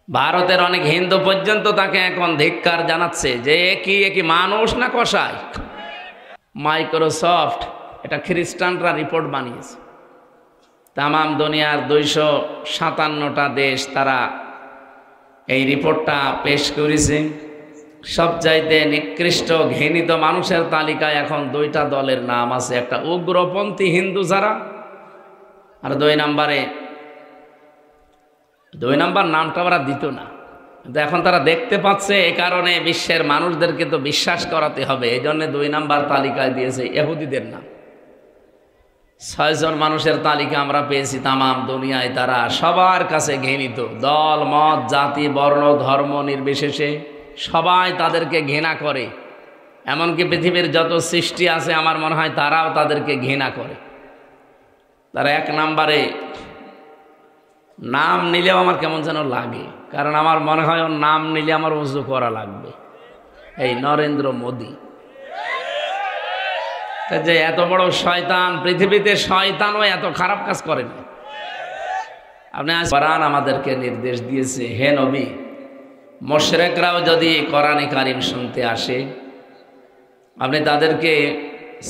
ভারতের অনেক হিন্দু পর্যন্ত তাকে এখন ধিক্কার জানাচ্ছে যে কি মানুষ না কসাই। মাইক্রোসফট এটা খ্রিস্টানরা রিপোর্ট বানিয়েছে। তামাম দুনিয়ার 257টা দেশ তারা এই রিপোর্টটা পেশ করেছে। সবচাইতে নিকৃষ্ট ঘৃণিত মানুষের তালিকায় এখন 2টা দলের নাম আছে, একটা উগ্রপন্থী হিন্দু যারা, আর 2 নাম্বার নামটা ওরা দিত না, কিন্তু এখন তারা দেখতে পাচ্ছে। এই কারণে বিশ্বের মানুষদেরকে তো বিশ্বাস করাতে হবে, এই জন্য 2 নাম্বার তালিকায় দিয়েছে ইহুদিদের নাম। 6 জন মানুষের তালিকা আমরা পেয়েছি তামাম দুনিয়ায়, তারা সবার কাছে ঘৃণিত। দল মত জাতি বর্ণ ধর্ম নির্বিশেষে সবাই তাদেরকে ঘৃণা করে। এমনকি পৃথিবীর যত সৃষ্টি আছে আমার মনে হয় তারাও তাদেরকে ঘৃণা করে। তারা 1 নাম্বারে নাম নিলেও আমার কেমন যেন লাগে, কারণ আমার মনে হয় ওর নাম নিলে আমার ওযু করা লাগবে। এই নরেন্দ্র মোদি যে এত বড় শয়তান, পৃথিবীতে শয়তানও এত খারাপ কাজ করে না। আপনি কোরআন আমাদেরকে নির্দেশ দিয়েছে, হে নবী, মুশরিকরাও যদি কোরআনে কারীম শুনতে আসে আপনি তাদেরকে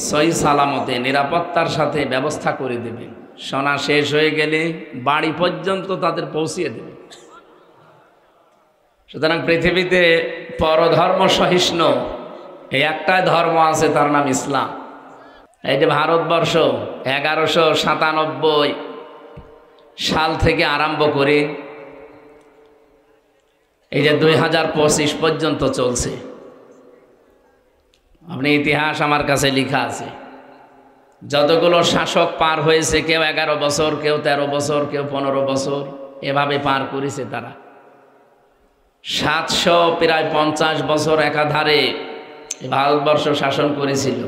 সহি সালামতে নিরাপত্তার সাথে ব্যবস্থা করে দেবেন। শোনা শেষ হয়ে গেলে বাড়ি পর্যন্ত তাদের পৌঁছিয়ে দেবেন। সুতরাং পৃথিবীতে পরধর্ম সহিষ্ণু এই একটাই ধর্ম আছে, তার নাম ইসলাম। এই যে ভারতবর্ষ 1197 সাল থেকে আরম্ভ করে এই যে 2025 পর্যন্ত চলছে, আপনি ইতিহাস আমার কাছে লেখা আছে। যতগুলো শাসক পার হয়েছে, কেউ 11 বছর, কেউ 13 বছর, কেউ 15 বছর, এভাবে পার করেছে তারা। 750 বছর একাধারে ভারতবর্ষ শাসন করেছিল,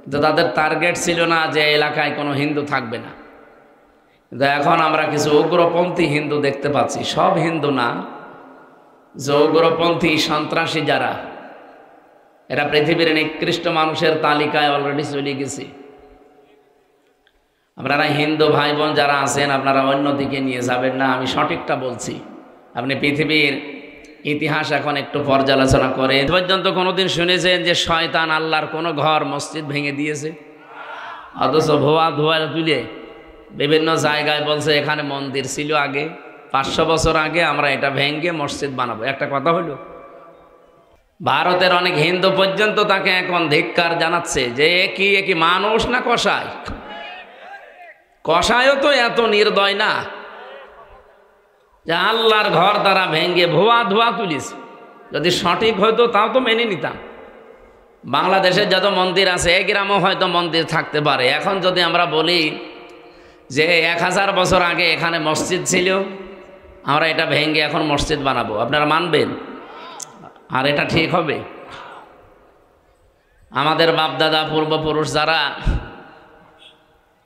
কিন্তু তাদের টার্গেট ছিল না যে এলাকায় কোনো হিন্দু থাকবে না। কিন্তু এখন আমরা কিছু উগ্রপন্থী হিন্দু দেখতে পাচ্ছি, সব হিন্দু না, যে উগ্রপন্থী সন্ত্রাসী যারা, এরা পৃথিবীর নিকৃষ্ট মানুষের তালিকায় অলরেডি চলে গেছে। আপনারা হিন্দু ভাই বোন যারা আছেন, আপনারা অন্যদিকে নিয়ে যাবেন না, আমি সঠিকটা বলছি। আপনি পৃথিবীর ইতিহাস এখন একটু পর্যালোচনা করেন। পর্যন্ত কোনোদিন শুনেছেন যে শয়তান আল্লাহর কোনো ঘর মসজিদ ভেঙে দিয়েছে? অথচ ধোয়া তুলে বিভিন্ন জায়গায় বলছে এখানে মন্দির ছিল আগে, 500 বছর আগে, আমরা এটা ভেঙে মসজিদ বানাবো। একটা কথা হলো, ভারতের অনেক হিন্দু পর্যন্ত তাকে এখন ধিক্কার জানাচ্ছে যে কি মানুষ না কসাই। কসাইও তো এত নির্দয় না যে আল্লাহর ঘর তারা ভেঙে ধোয়া তুলিস। যদি সঠিক হয়তো তাও তো মেনে নিতাম। বাংলাদেশের যত মন্দির আছে, এই গ্রামও হয়তো মন্দির থাকতে পারে। এখন যদি আমরা বলি যে 1000 বছর আগে এখানে মসজিদ ছিল, আমরা এটা ভেঙে এখন মসজিদ বানাবো, আপনারা মানবেন? আর এটা ঠিক হবে? আমাদের বাপদাদা পূর্বপুরুষ যারা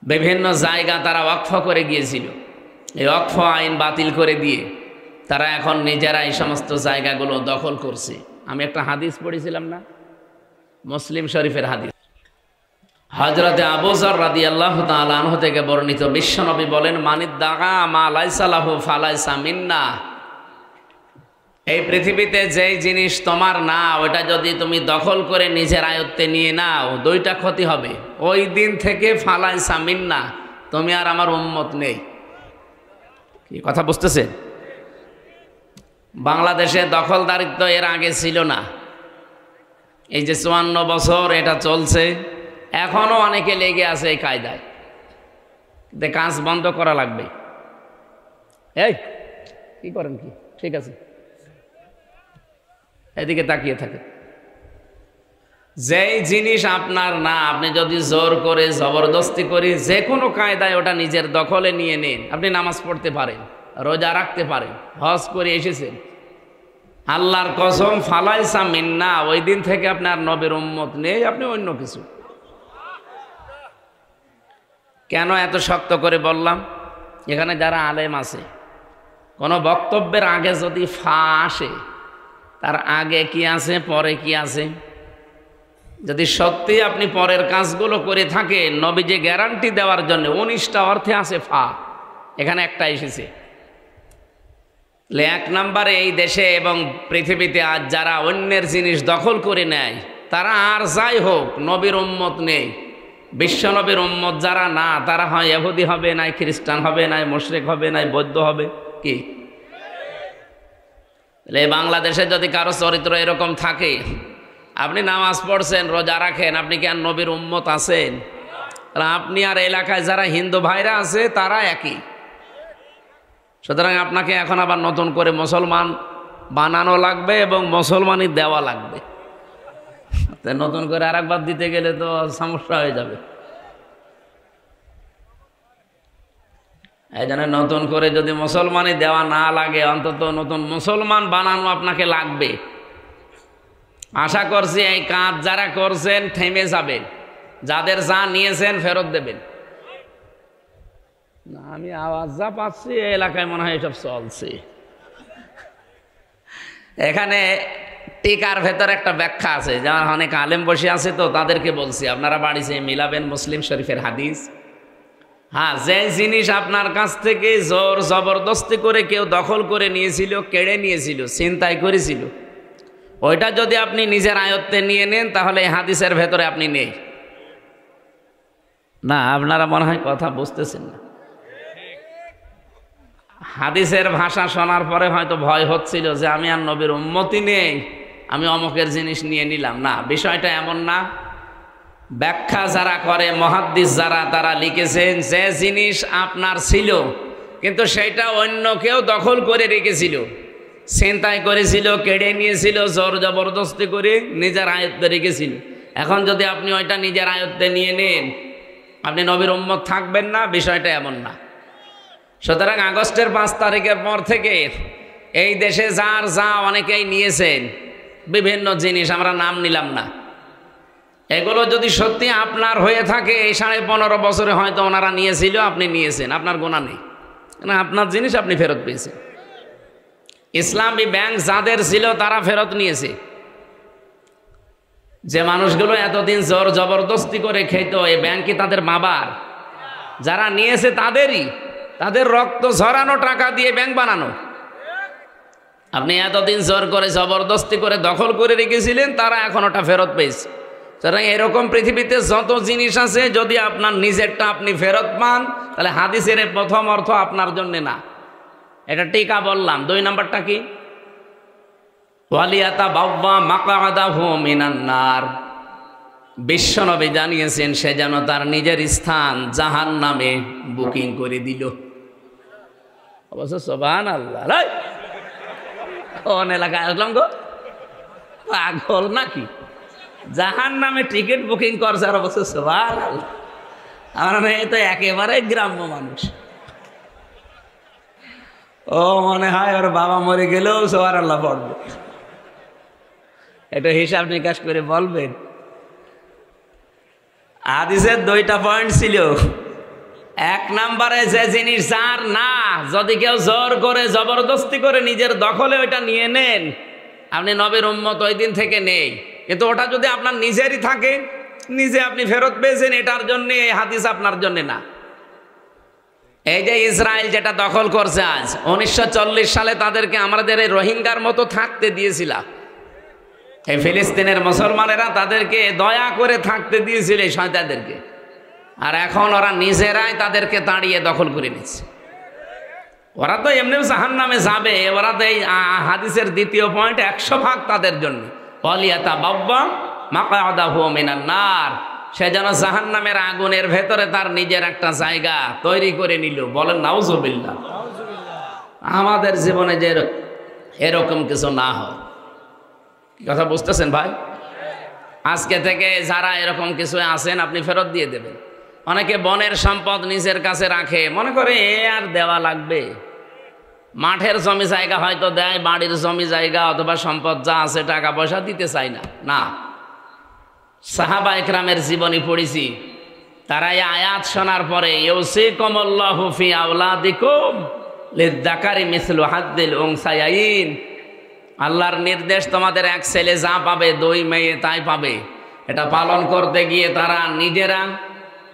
বিভিন্ন জায়গা তারা ওয়াকফ করে গিয়েছিল, এই ওয়াকফ আইন বাতিল করে দিয়ে তারা এখন নিজেরা এই সমস্ত জায়গাগুলো দখল করছে। আমি একটা হাদিস পড়েছিলাম না, মুসলিম শরীফের হাদিস, হযরতে আবু যর রাদিয়াল্লাহু তাআলা আনহু থেকে বর্ণিত। বিশ্বনবী বলেন, মানিদ্দাগা মা লাইসা লাহু ফালাইসা মিন্না। এই পৃথিবীতে যেই জিনিস তোমার না, ওটা যদি তুমি দখল করে নিজের আয়ত্তে নিয়ে নাও, 2টা ক্ষতি হবে। ওই দিন থেকে ফালাইসা মিন্না, তুমি আর আমার উম্মত নেই। কি কথা বুঝতেছেন? বাংলাদেশে দখলদারিত্ব এর আগে ছিল না। এই যে 54 বছর এটা চলছে, এখনো অনেকে লেগে আছে এই কায়দায়। কাজ বন্ধ করা লাগবে। এই কি করেন? কি ঠিক আছে, এদিকে তাকিয়ে থাকে। যেই জিনিস আপনার না, আপনি যদি জোর করে জবরদস্তি করে যে কোনো কায়দায় ওটা নিজের দখলে নিয়ে নেন, আপনি নামাজ পড়তে পারেন, রোজা রাখতে পারেন, হজ করে এসেছেন, আল্লাহর কসম ফালাইসা মিন্না, ওই দিন থেকে আপনার নবীর উম্মত নেই, আপনি অন্য কিছু। কেন এত শক্ত করে বললাম? এখানে যারা আলেম আছে, কোনো বক্তব্যের আগে যদি ফা আসে, তার আগে কি আছে পরে কি আছে, যদি সত্যি আপনি পরের কাজগুলো করে থাকেন, নবীজি গ্যারান্টি দেওয়ার জন্য 19টা অর্থে আছে ফা, এখানে একটা এসেছে। এক নম্বরে এই দেশে এবং পৃথিবীতে আজ যারা অন্যের জিনিস দখল করে নেয় তারা আর যাই হোক নবীর উম্মত নেই। বিশ্ব নবীর উম্মত যারা না, তারা হয় ইহুদি হবে, নাই খ্রিস্টান হবে, নাই মুশরিক হবে, নাই বৌদ্ধ হবে। কি বাংলাদেশে যদি কারো চরিত্র এরকম থাকে, আপনি নামাজ পড়ছেন, রোজা রাখেন, আপনি কি আর নবীর উম্মত আছেন? আপনি আর এলাকায় যারা হিন্দু ভাইরা আছে তারা একই। সুতরাং আপনাকে এখন আবার নতুন করে মুসলমান বানানো লাগবে এবং মুসলমানই দেওয়া লাগবে। নতুন করে আরেকবার দিতে গেলে তো সমস্যা হয়ে যাবে। এই জন্য নতুন করে যদি মুসলমানই দেওয়া না লাগে, অন্তত নতুন মুসলমান বানানো আপনাকে লাগবে। আশা করছি এই কাজ যারা করছেন থেমে যাবেন, যাদের যা নিয়েছেন ফেরত দেবেন। না, আমি আওয়াজ যা পাচ্ছি এই এলাকায় মনে হয় এসব চলছে। এখানে টিকার ভেতর একটা ব্যাখ্যা আছে, যেমন অনেক আলেম বসে আছে, তো তাদেরকে বলছি আপনারা বাড়িতে মিলাবেন মুসলিম শরীফের হাদিস। হ্যাঁ, যে জিনিস আপনার কাছ থেকে জোর জবরদস্তি করে কেউ দখল করে নিয়েছিল, কেড়ে নিয়েছিল, ছিনতাই করেছিল, ওইটা যদি আপনি নিজের আয়ত্তে নিয়ে নেন তাহলে এই হাদিসের ভেতরে আপনি নেই। না, আপনারা মনে হয় কথা বুঝতেছেন না। হাদিসের ভাষা শোনার পরে হয়তো ভয় হচ্ছিল যে আমি আর নবীর উম্মতি নেই, আমি অমুকের জিনিস নিয়ে নিলাম। না, বিষয়টা এমন না। ব্যাখ্যা যারা করে, মুহাদ্দিস যারা, তারা লিখেছেন যে জিনিস আপনার ছিল কিন্তু সেটা অন্য কেউ দখল করে রেখেছিল, ছিনতাই করেছিল, কেড়ে নিয়েছিল, জোর জবরদস্তি করে নিজের আয়ত্তে রেখেছিল। এখন যদি আপনি ওইটা নিজের আয়ত্তে নিয়ে নেন, আপনি নবীর উম্মত থাকবেন না, বিষয়টা এমন না। সুতরাং আগস্টের 5 তারিখের পর থেকে এই দেশে যার যা অনেকেই নিয়েছেন বিভিন্ন জিনিস, আমরা নাম নিলাম না, এগুলো যদি সত্যি আপনার হয়ে থাকে, এই 15.5 বছরে হয়তো ওনারা নিয়েছিল, আপনি নিয়েছেন, আপনার গোনা নেই, না আপনার জিনিস আপনি ফেরত পেয়েছেন। ইসলামী ব্যাংক যাদের ছিল তারা ফেরত নিয়েছে। যে মানুষগুলো এতদিন জোর জবরদস্তি করে খেত, এই ব্যাংক কি তাদের বাবার? যারা নিয়েছে তাদেরই, তাদের রক্ত ঝরানো টাকা দিয়ে ব্যাংক বানানো। আপনি এতদিন জোর করে জবরদস্তি করে দখল করে রেখেছিলেন, তারা এখন ওটা ফেরত পেয়েছে। সুতরাং এরকম পৃথিবীতে যত জিনিস আছে, যদি আপনার নিজেরটা আপনি ফেরত পান, তাহলে হাদিসের প্রথম অর্থ আপনার জন্য না। এটা টিকা বললাম। 2 নম্বরটা কি? ওয়ালিয়াতা বাব্বা মাকআদাহু মিনান নার। বিশ্বনবী জানিয়েছেন সে যেন তার নিজের স্থান জাহান্নামে বুকিং করে দিল। অবশ্য সুবহানাল্লাহ, কোন এলাকায় আসলাম গো, পাগল নাকি? জাহান্নামে টিকিট বুকিং করছে, আর অবশ্য সুবহানাল্লাহ। আমার মেয়ে তো একেবারে গ্রাম্য মানুষ, ও মনে হয় ওর বাবা মরে গেলেও সুবহানাল্লাহ পড়বে। এটা হিসাব নিকাশ করে বলবেন। হাদিসের 2টা পয়েন্ট ছিল। 1 নম্বরে যে জিনিস যার না, যদি কেউ জোর করে জবরদস্তি করে নিজের দখলে ওইটা নিয়ে নেন, আপনি নবীর উম্মত ওই দিন থেকে নেই। কিন্তু ওটা যদি আপনার নিজেরই থাকে, নিজে আপনি ফেরত পেয়েছেন, এটার জন্যে এই হাদিস আপনার জন্য না। এই যে ইসরায়েল যেটা দখল করছে আজ, 1940 সালে তাদেরকে আমাদের এই রোহিঙ্গার মতো থাকতে দিয়েছিলাম। এই ফিলিস্তিনের মুসলমানেরা তাদেরকে দয়া করে থাকতে দিয়েছিল এই শয়তানদেরকে, আর এখন ওরা নিজেরাই তাদেরকে তাড়িয়ে দখল করে নিচ্ছে। ওরা তো এমনি জাহান্নামে যাবে। ওরা তো এই হাদিসের 2য় পয়েন্ট 100% তাদের জন্য। ওয়ালিয়াতা বাব্বা মাকআদাহু মিনান নার, সে যেন জাহান্নামের আগুনের ভেতরে তার নিজের একটা জায়গা তৈরি করে নিল। বলেন নাউজুবিল্লাহ। আমাদের জীবনে যে এরকম কিছু না হয়, কথা বুঝতেছেন ভাই? আজকে থেকে যারা এরকম কিছু আছেন আপনি ফেরত দিয়ে দেবেন। অনেকে বনের সম্পদ নিজের কাছে রাখে, মনে করে এ আর দেওয়া লাগবে। মাঠের জমি জায়গা হয়তো দেয়, বাড়ির জমি জায়গা অথবা সম্পদ যা আছে টাকা পয়সা দিতে চায় না। না, সাহাবা ইকরামের জীবনী পড়েছি, তারা এই আয়াত শোনার পরে ইউসিকুমুল্লাহু ফি আওলাদিকুম লিযযাকারি মিসলু হাদ্দিল উনসায়াইন, আল্লাহর নির্দেশ তোমাদের 1 ছেলে যা পাবে 2 মেয়ে তাই পাবে। এটা পালন করতে গিয়ে তারা নিজেরা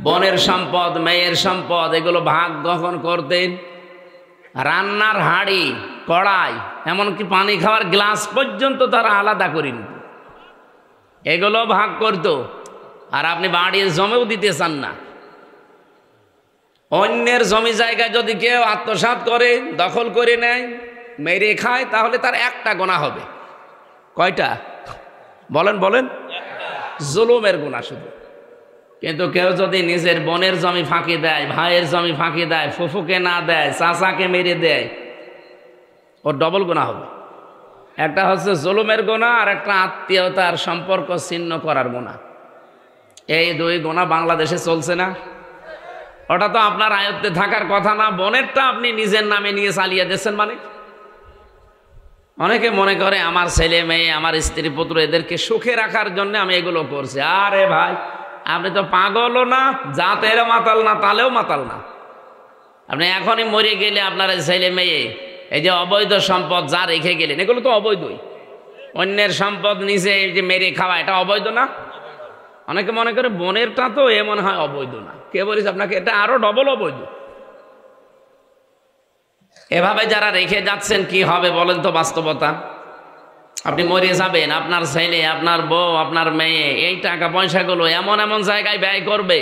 বনের সম্পদ, মেয়ের সম্পদ এগুলো ভাগ গ্রহণ করতেন। রান্নার হাঁড়ি কড়াই, এমনকি পানি খাওয়ার গ্লাস পর্যন্ত তারা আলাদা করে নিত, এগুলো ভাগ করতো। আর আপনি বাড়ির জমিও দিতে চান না। অন্যের জমি জায়গা যদি কেউ আত্মসাৎ করে, দখল করে নেয়, মেরে খায়, তাহলে তার একটা গোনা হবে। কয়টা বলেন বলেন? জুলুমের গোনা শুধু। কিন্তু কেউ যদি নিজের বোনের জমি ফাঁকি দেয়, ভাইয়ের জমি ফাঁকি দেয়, ফুফুকে না দেয়, চাচাকে মেরে দেয়, ওর ডবল গোনা হবে। একটা হচ্ছে জুলুমের গোনা, আর একটা আত্মীয়তার সম্পর্ক ছিন্ন করার গোনা। এই দুই গোনা বাংলাদেশে চলছে না? ওটা তো আপনার আয়ত্তে থাকার কথা না। বোনেরটা আপনি নিজের নামে নিয়ে চালিয়ে দিচ্ছেন। মানে অনেকে মনে করে আমার ছেলে মেয়ে, আমার স্ত্রী পুত্র, এদেরকে সুখে রাখার জন্য আমি এগুলো করছি। আরে ভাই, আপনি তো পাগলও না, জাতের মাতাল না, তালেও মাতাল না। আপনি এখনই মরে গেলে আপনার ছেলে মেয়ে, এই যে অবৈধ সম্পদ যা রেখে গেলেন, এগুলো তো অবৈধই। অন্যের সম্পদ নিজে যে মেরে খাওয়া, এটা অবৈধ না? অনেকে মনে করে বোনেরটা তো এ মনে হয় অবৈধ না। কে বলিস আপনাকে? এটা আরো ডবল অবৈধ। এভাবে যারা রেখে যাচ্ছেন, কি হবে বলেন তো? বাস্তবতা, আপনি মরে যাবেন, আপনার ছেলে, আপনার বউ, আপনার মেয়ে এই টাকা পয়সাগুলো এমন এমন জায়গায় ব্যয় করবে।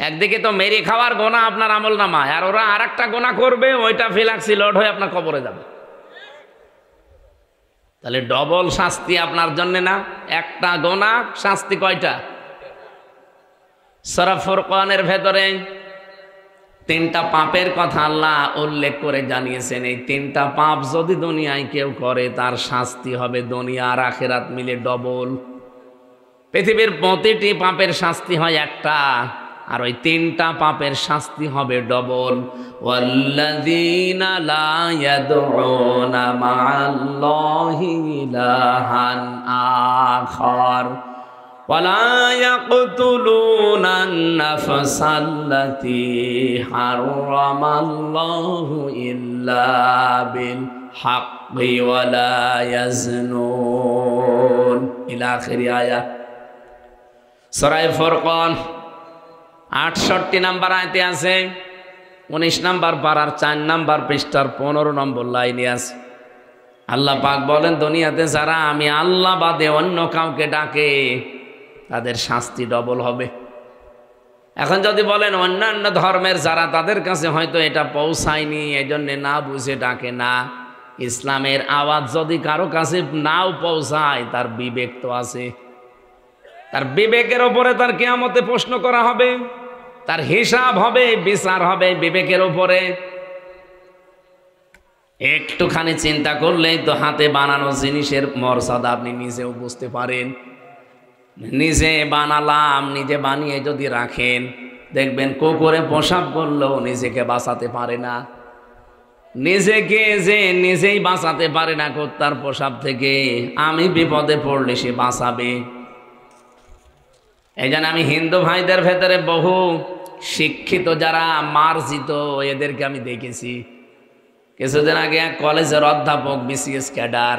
একদিকে তো মেরে খাওয়ার গোনা আপনার আমল নামায়, আর ওরা আর একটা গোনা করবে, ওইটা ফিলাক্সি লোড হয়ে আপনার কবরে যাবে। তাহলে ডবল শাস্তি আপনার জন্য না? একটা গোনা শাস্তি কয়টা? সূরা ফুরকানের ভেতরে তিনটা পাপের কথা আল্লাহ উল্লেখ করে জানিয়েছেন। এই তিনটা পাপ যদি দুনিয়ায় কেউ করে, তার শাস্তি হবে দুনিয়া আর আখিরাত মিলে ডবল। পৃথিবীর প্রতিটি পাপের শাস্তি হয় একটা, আর ওই তিনটা পাপের শাস্তি হবে ডবল। ওয়াল্লাযীনা লা ইয়াদউনা মা'আল্লাহি ইলাহান আখার ওয়ালা ইয়াকতুলুনান নাফসাল্লাতী হারামাল্লাহু ইল্লা বিল হাক্কি ওয়ালা ইয়াজনুন ইলা আখিরি আয়াত। সূরা ফুরকান 68 নম্বর আয়াতে আছে, 19 নম্বর পারার 4 নম্বর পৃষ্ঠার 15 নম্বর লাইনে আছে। আল্লাহ পাক বলেন, দুনিয়াতে যারা আমি আল্লাহ বাদে অন্য কাউকে ডাকে, তাদের শাস্তি ডবল হবে। এখন যদি বলেন অন্যান্য ধর্মের যারা, তাদের কাছে হয়তো এটা পৌঁছায়নি, এজন্য না বুঝে ডাকে না। ইসলামের আওয়াজ যদি কারো কাছে নাও পৌঁছায়, তার বিবেক তো আছে। তার বিবেকের ওপরে তার কিয়ামতে প্রশ্ন করা হবে, তার হিসাব হবে, বিচার হবে বিবেকের ওপরে। একটুখানি চিন্তা করলেই তো হাতে বানানো জিনিসের মর্যাদা আপনি নিজেও বুঝতে পারেন। নিজে বানালাম, নিজে বানিয়ে যদি রাখেন, দেখবেন কুকুরে পেশাব করলেও নিজেকে বাঁচাতে পারে না। নিজেকে যে নিজেই বাঁচাতে পারে না কুত্তার পেশাব থেকে, আমি বিপদে পড়লে সে বাঁচাবে। এই জন্য আমি হিন্দু ভাইদের ভেতরে বহু শিক্ষিত যারা মার্জিত, এদেরকে আমি দেখেছি। কিছুদিন আগে এক কলেজের অধ্যাপক, বিসিএস ক্যাডার,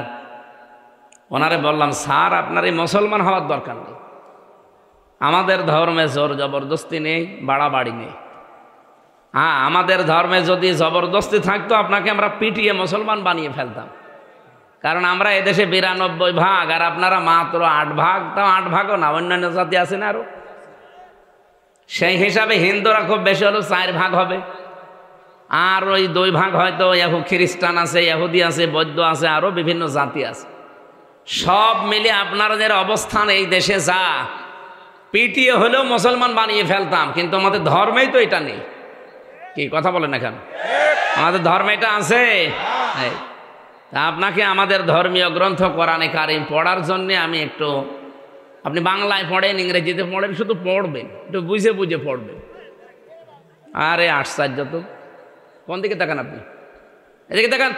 ওনারে বললাম, স্যার আপনার এই মুসলমান হওয়ার দরকার নেই, আমাদের ধর্মে জোর জবরদস্তি নেই, বাড়াবাড়ি নেই। হ্যাঁ, আমাদের ধর্মে যদি জবরদস্তি থাকতো, আপনাকে আমরা পিটিয়ে মুসলমান বানিয়ে ফেলতাম। কারণ আমরা এদেশে 92 ভাগ, আর আপনারা মাত্র 8 ভাগ। তাও 8 ভাগও না, অন্যান্য জাতি আছে না আরো। সেই হিসাবে হিন্দুরা খুব বেশি হলো 4 ভাগ হবে, আর ওই 2 ভাগ হয়তো খ্রিস্টান আছে, ইহুদি আছে, বৌদ্ধ আছে, আরো বিভিন্ন জাতি আছে। সব মিলে আপনাদের অবস্থান এই দেশে যা, পিটিয়ে হলেও মুসলমান বানিয়ে ফেলতাম। কিন্তু আমাদের ধর্মেই তো এটা নেই। কি কথা বলেন না কেন? আমাদের ধর্মে এটা আছে। আপনাকে আমাদের ধর্মীয় গ্রন্থ কোরআনে কারিম পড়ার জন্য আমি একটু, আপনি বাংলায় পড়েন, ইংরেজিতে পড়েন, শুধু পড়বেন, একটু বুঝে বুঝে পড়বেন। আরে আশ্চর্য তো! কোন দিকে তাকান আপনি? এদিকে তাকান।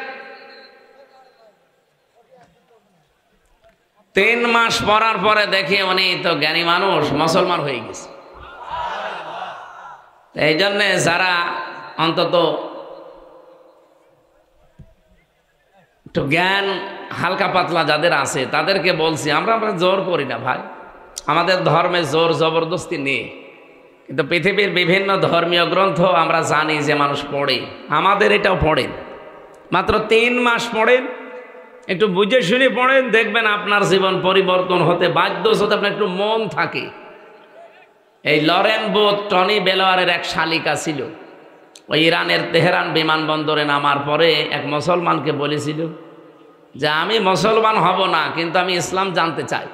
3 মাস পড়ার পরে দেখি উনি তো জ্ঞানী মানুষ, মুসলমান হয়ে গেছে। এই জন্যে যারা অন্তত একটু জ্ঞান হালকা পাতলা যাদের আছে, তাদেরকে বলছি, আমরা জোর করি না ভাই, আমাদের ধর্মে জোর জবরদস্তি নেই। কিন্তু পৃথিবীর বিভিন্ন ধর্মীয় গ্রন্থ আমরা জানি যে মানুষ পড়ে, আমাদের এটাও পড়েন। মাত্র 3 মাস পড়েন, একটু বুঝে শুনে পড়েন, দেখবেন আপনার জীবন পরিবর্তন হতে বাধ্য, যদি আপনার একটু মন থাকে। এই লরেন বোথ টনি বেলোয়ারের এক শালিকা ছিল। ওই ইরানের তেহরান বিমানবন্দরে নামার পরে এক মুসলমানকে বলেছিল যে আমি মুসলমান হব না, কিন্তু আমি ইসলাম জানতে চাই।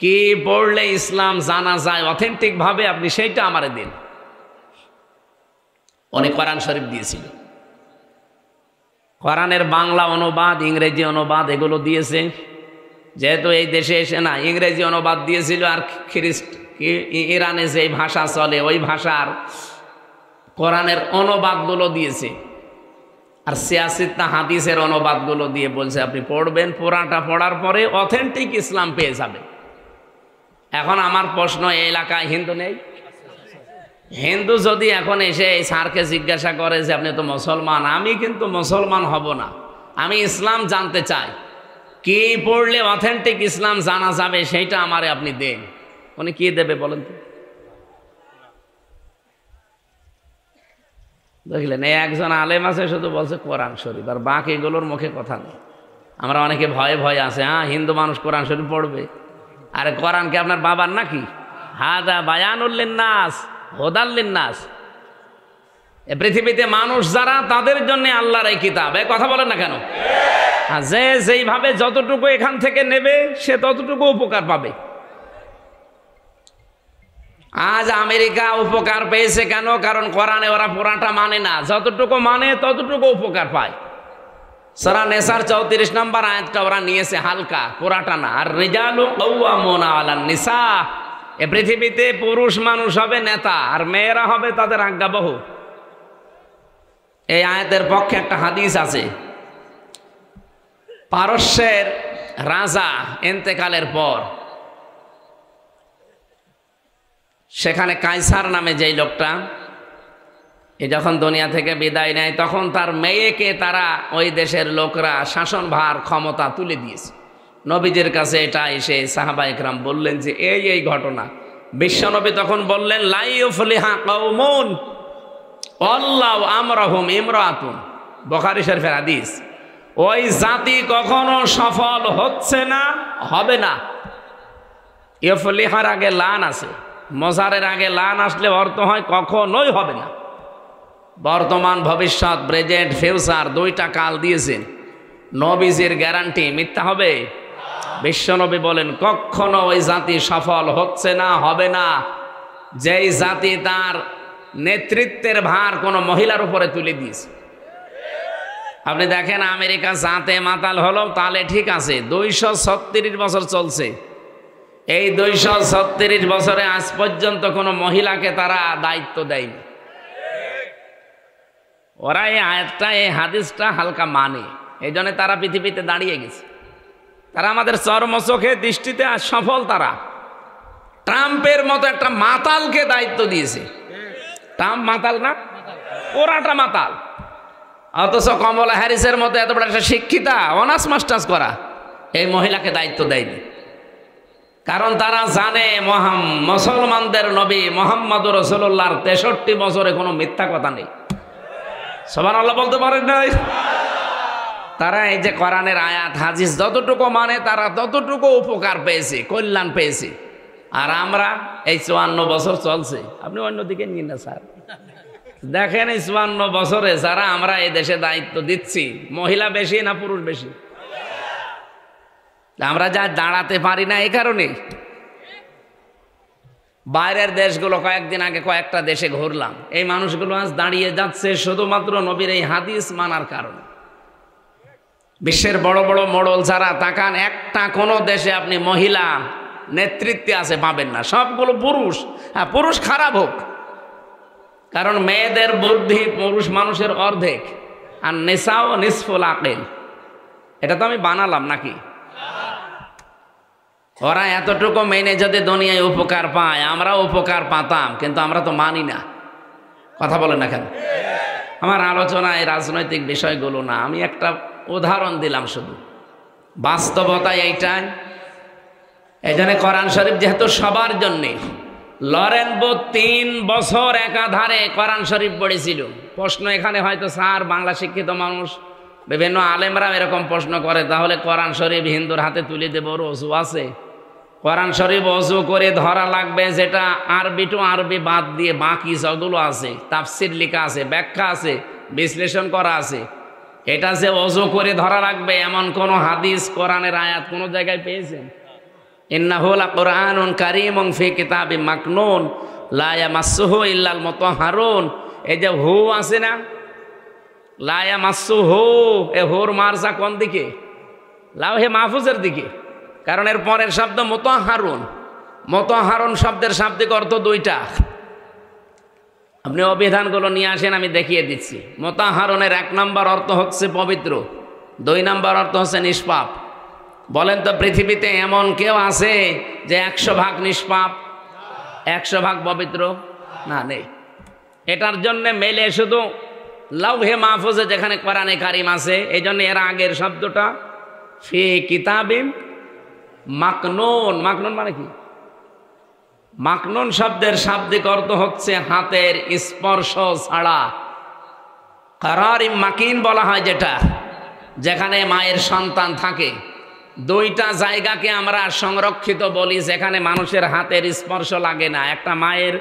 কি পড়লে ইসলাম জানা যায় অথেন্টিক ভাবে, আপনি সেইটা আমারে দিন। উনি কোরআন শরীফ দিয়েছিল। কোরআনের বাংলা অনুবাদ, ইংরেজি অনুবাদ এগুলো দিয়েছে। যেহেতু এই দেশে এসে না, ইংরেজি অনুবাদ দিয়েছিল, আর ইরানে যে ভাষা চলে ওই ভাষার কোরআনের অনুবাদগুলো দিয়েছে, আর সিয়াসিত্তা হাদিসের অনুবাদগুলো দিয়ে বলছে আপনি পড়বেন, পুরাটা পড়ার পরে অথেন্টিক ইসলাম পেয়ে যাবে। এখন আমার প্রশ্ন, এই এলাকায় হিন্দু নেই? হিন্দু যদি এখন এসে এই স্যারকে জিজ্ঞাসা করে যে আপনি তো মুসলমান, আমি কিন্তু মুসলমান হব না, আমি ইসলাম জানতে চাই, কি পড়লে অথেন্টিক ইসলাম জানা যাবে সেইটা আমারে আপনি দেন, উনি কি দেবে বলেন তো? দেখলেন, এই একজন আলেম আছে শুধু বলছে কোরআন শরীফ, আর বাকিগুলোর মুখে কথা নেই। আমরা অনেকে ভয়ে ভয়ে আছে, হ্যাঁ হিন্দু মানুষ কোরআন শরীফ পড়বে। আরে কোরআন কি আপনার বাবার নাকি? হাদা বায়ানুল লিন্নাস হুদাল লিন্নাস। এ পৃথিবীতে মানুষ যারা, তাদের জন্য আল্লাহর এই কিতাব। এই কথা বলেন না কেন? যে যেইভাবে যতটুকু এখান থেকে নেবে সে ততটুকু উপকার পাবে। আজ আমেরিকা উপকার পেয়েছে কেন? কারণ কোরআনে ওরা পুরাটা মানে না, যতটুকু মানে ততটুকু উপকার পায়। সূরা নেসার 34 নম্বর আয়াতটা ওরা নিয়েছে হালকা, পুরাটা না। আর রিজালু কাওয়ামুনা আলান নিসা, এ পৃথিবীতে পুরুষ মানুষ হবে নেতা, আর মেয়েরা হবে তাদের আজ্ঞাবহ। এই আয়াতের পক্ষে একটা হাদিস আছে। পারস্যের রাজা ইন্তেকালের পর সেখানে কায়সার নামে যেই লোকটা, এ যখন দুনিয়া থেকে বিদায় নেয়, তখন তার মেয়েকে তারা ওই দেশের লোকরা শাসনভার ক্ষমতা তুলে দিয়েছে। নবীজির কাছে এটা এসে সাহাবা ইকরাম বললেন যে এই ঘটনা। বিশ্বনবী তখন বললেন লা ইউফলিহা কওমুন আল্লাহু আমরাহুম ইমরাতুন, বুখারী শরীফের হাদিস। ওই জাতি কখনো সফল হচ্ছে না, হবে না। ইউফলিহার আগে লান আছে, মজারের আগে লান আসলে অর্থ হয় কখনোই হবে না। বর্তমান, ভবিষ্যৎ, প্রেজেন্ট, ফিউচার দুইটা কাল দিয়েছেন। নবীজির গ্যারান্টি মিথ্যা হবে? বিশ্বনবী বলেন কখনো ওই জাতি সফল হচ্ছে না, হবে না, যেই জাতি তার নেতৃত্বের ভার কোনো মহিলার উপরে তুলে দিয়েছে। আপনি দেখেন আমেরিকা জাতে মাতাল হলো, তাহলে ঠিক আছে, 236 বছর চলছে। এই 236 বছরে আজ পর্যন্ত কোনো মহিলাকে তারা দায়িত্ব দেয়নি। ওরা এই আয়াতটা, এই হাদিসটা হালকা মানে, এই জন্য তারা পৃথিবীতে দাঁড়িয়ে গেছে। তারা আমাদের চর্মচোখে দৃষ্টিতে আজ সফল। তারা ট্রাম্পের মতো একটা মাতালকে দায়িত্ব দিয়েছে। ট্রাম্প মাতাল না? ওরাটা মাতাল। অথচ কমলা হ্যারিসের মতো এত বড় একটা শিক্ষিতা, অনার্স মাস্টার্স করা, এই মহিলাকে দায়িত্ব দেয়নি। কারণ তারা জানে মুসলমানদের নবী মুহাম্মদুর রাসূলুল্লাহর 63 বছরে কোনো মিথ্যা কথা নেই। সুবহানাল্লাহ বলতে পারেন নাই? তারা এই যে কোরআনের আয়াত হাদিস যতটুকু মানে, তারা ততটুকু উপকার পেয়েছে, কল্যাণ পেয়েছে। আর আমরা এই 54 বছর চলছে, আপনি অন্যদিকে নিন না স্যার। দেখেন এই 54 বছরে যারা আমরা এই দেশে দায়িত্ব দিচ্ছি, মহিলা বেশি না পুরুষ বেশি? আমরা যা দাঁড়াতে পারি না এই কারণে। বাইরের দেশগুলো, কয়েকদিন আগে কয়েকটা দেশে ঘুরলাম, এই মানুষগুলো আজ দাঁড়িয়ে যাচ্ছে শুধুমাত্র নবীর এই হাদিস মানার কারণে। বিশ্বের বড় বড় মোড়ল যারা, তাকান, একটা কোনো দেশে আপনি মহিলা নেতৃত্বে আছে পাবেন না, সবগুলো পুরুষ। হ্যাঁ, পুরুষ খারাপ হোক, কারণ মেয়েদের বুদ্ধি পুরুষ মানুষের অর্ধেক, আর নিসাও নিসফুল আকিল। এটা তো আমি বানালাম নাকি? ওরা এতটুকু মেনে যদি দুনিয়ায় উপকার পায়, আমরা উপকার পাতাম, কিন্তু আমরা তো মানি না। কথা বলেন না কেন? আমার আলোচনায় রাজনৈতিক বিষয়গুলো না, আমি একটা উদাহরণ দিলাম শুধু, বাস্তবতায় এইটাই। এই জন্য কোরআন শরীফ যেহেতু সবার জন্যে, লরেন বোথ 3 বছর একাধারে কোরআন শরীফ পড়েছিল। প্রশ্ন এখানে হয়তো স্যার বাংলা শিক্ষিত মানুষ, বিভিন্ন আলেমরা এরকম প্রশ্ন করে, তাহলে কোরআন শরীফ হিন্দুর হাতে তুলে দেব, ওর অজু আছে? কোরআন শরীফ অজু করে ধরা লাগবে, যেটা আরবি টু আরবি বাদ দিয়ে বাকি যেগুলো আছে, তাফসির লেখা আছে, ব্যাখ্যা আছে, বিশ্লেষণ করা আছে, এটা যে অজু করে ধরা লাগবে এমন কোন হাদিস কোরআনের আয়াত কোন জায়গায় পেয়েছেন? ইন্নাহু লাকুরআনুন কারীমুন ফি কিতাবিম মাকনুন লা ইয়ামাসসুহু ইল্লাল মুতাহহারুন। এই যে হু আছে না, লা ইয়ামাসসুহু, এ হুর মারজা কোন দিকে? লাওহে মাহফুজের দিকে, কারণ এর পরের শব্দ মুতাহহারুন। মুতাহহারুন শব্দের শাব্দিক অর্থ দুইটা। আপনি অভিধানগুলো নিয়ে আসেন, আমি দেখিয়ে দিচ্ছি। মুতাহহারুনের 1 নম্বর অর্থ হচ্ছে পবিত্র, 2 নম্বর অর্থ হচ্ছে নিষ্পাপ। বলেন তো পৃথিবীতে এমন কেউ আছে যে 100% নিষ্পাপ, 100% পবিত্র? না, নেই। এটার জন্য মেলে শুধু লাউহে মাহফুজে যেখানে কোরআনে কারিম আছে, এই জন্য এর আগের শব্দটা ফি কিতাবিম মাকনুন। মাকনুন মানে কি? মাকনুন শব্দের শাব্দিক অর্থ হচ্ছে হাতের স্পর্শ ছাড়া। কারারিম মাকিন বলা হয় যেটা, যেখানে মায়ের সন্তান থাকে। 2টা জায়গাকে আমরা সংরক্ষিত বলি যেখানে মানুষের হাতের স্পর্শ লাগে না। একটা মায়ের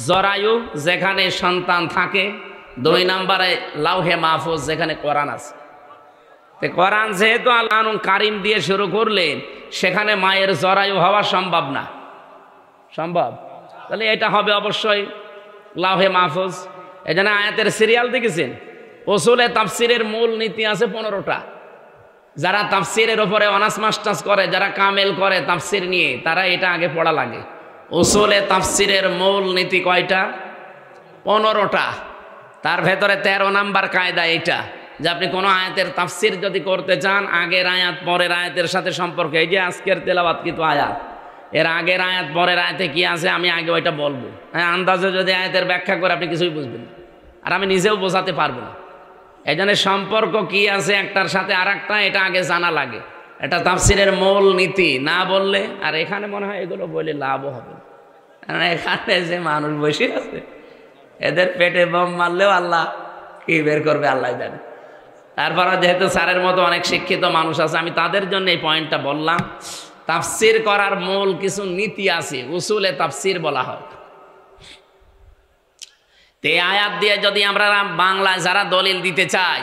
জরায়ু যেখানে সন্তান থাকে, 2 নম্বরে লাউহে মাহফুজ যেখানে কোরআন আছে। তো কোরআন যেহেতু আল্লাহ কারিম দিয়ে শুরু করলেন, সেখানে মায়ের জরায়ু হওয়া সম্ভব না। সম্ভব? তাহলে এটা হবে অবশ্যই লাউহে মাহফুজ। এই জন্য আয়াতের সিরিয়াল দেখেছেন, উসুলে তাফসিরের মূল নীতি আছে 15টা। যারা তাফসিরের উপরে অনার্স মাস্টার্স করে, যারা কামেল করে তাফসির নিয়ে, তারা এটা আগে পড়া লাগে। উসুলে তাফসিরের মূল নীতি কয়টা? 15টা। তার ভেতরে 13 নাম্বার কায়দা এইটা, যে আপনি কোনো আয়াতের তাফসির যদি করতে চান, আগের আয়াত পরের আয়াতের সাথে সম্পর্ক। এই যে আজকের তেলাওয়াত কিন্তু আয়াত, এর আগের আয়াত পরের আয়াতে কি আছে আমি আগে ওইটা বলবো। হ্যাঁ, আন্দাজে যদি আয়াতের ব্যাখ্যা করে আপনি কিছুই বুঝবেন না, আর আমি নিজেও বোঝাতে পারবো না। এই জন্য সম্পর্ক কি আছে একটার সাথে আর একটা, এটা আগে জানা লাগে। এটা তাফসিরের মূল নীতি। না বললে, আর এখানে মনে হয় এগুলো বলে লাভও হবে না, কারণ এখানে যে মানুষ বসে আছে, এদের পেটে বোম মারলেও আল্লাহ কি বের করবে আল্লাহ জানে। তারপরে যেহেতু স্যারের মতো অনেক শিক্ষিত মানুষ আছে, আমি তাদের জন্য এই পয়েন্টটা বললাম। তাফসির করার মূল কিছু নীতি আছে, উসুলে তাফসির বলা হয়। তে আয়াত দিয়ে যদি আমরা বাংলায় যারা দলিল দিতে চাই,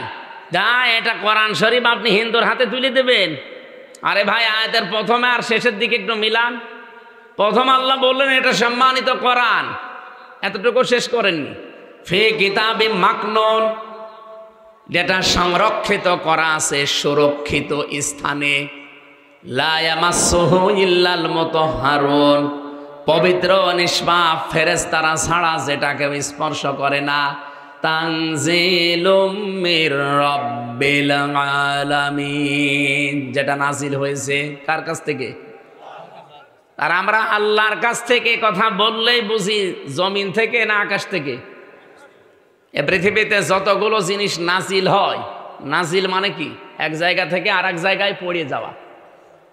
যা এটা কোরআন শরীফ আপনি হিন্দুর হাতে তুলে দেবেন, আরে ভাই আয়াতের প্রথমে আর শেষের দিকে একটু মিলান। প্রথম আল্লাহ বললেন এটা সম্মানিত কোরআন, এতটুকু শেষ করেননি। ফি কিতাবিম মাকনুন, যেটা সংরক্ষিত করা আছে সুরক্ষিত স্থানে। লা ইয়ামাসসুহু ইল্লাল মুতাহহারুন, পবিত্র নিষ্পাপ ফেরেশতারা ছাড়া যেটাকে স্পর্শ করে না। তানজিলুম মির রাব্বিল আলামিন, যেটা নাজিল হয়েছে কার কাছ থেকে? আর আমরা আল্লাহর কাছ থেকে কথা বললেই বুঝি জমিন থেকে না আকাশ থেকে? এ পৃথিবীতে যতগুলো জিনিস নাজিল হয়, নাজিল মানে কি? এক জায়গা থেকে আর এক জায়গায় পড়ে যাওয়া।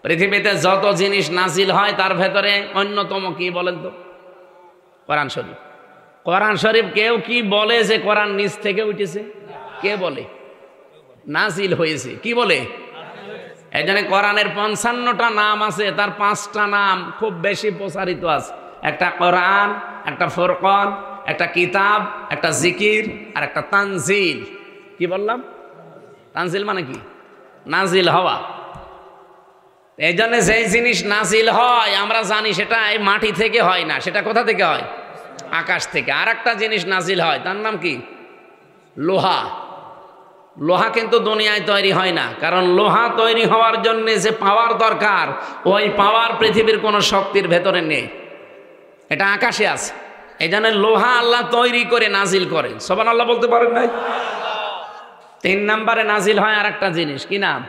পৃথিবীতে যত জিনিস নাজিল হয় তার ভেতরে অন্যতম কি বলেন তো? কোরআন শরীফ। কোরআন শরীফ কেউ কি বলে যে কোরআন নিচ থেকে উঠেছে? কে বলে? নাজিল হয়েছে। কি বলে? এই জন্য কোরআনের 55টা নাম আছে, তার 5টা নাম খুব বেশি প্রচারিত আছে। একটা কোরআন, একটা ফুরকান, একটা কিতাব, একটা জিকির, আর একটা তানজিল। কি বললাম? তানজিল মানে কি? নাজিল হওয়া। এই জন্য যেই জিনিস নাজিল হয় আমরা জানি সেটা এই মাটি থেকে হয় না, সেটা কোথা থেকে হয়? আকাশ থেকে। আর একটা জিনিস নাজিল হয়, তার নাম কি? লোহা। লোহা কিন্তু দুনিয়ায় তৈরি হয় না, কারণ লোহা তৈরি হওয়ার জন্য যে পাওয়ার দরকার, ওই পাওয়ার পৃথিবীর কোনো শক্তির ভেতরে নেই, এটা আকাশে আছে। এই জন্য লোহা আল্লাহ তৈরি করে নাজিল করেন। সুবহানাল্লাহ বলতে পারেন নাই? 3 নম্বরে নাজিল হয় আর একটা জিনিস, কি নাম?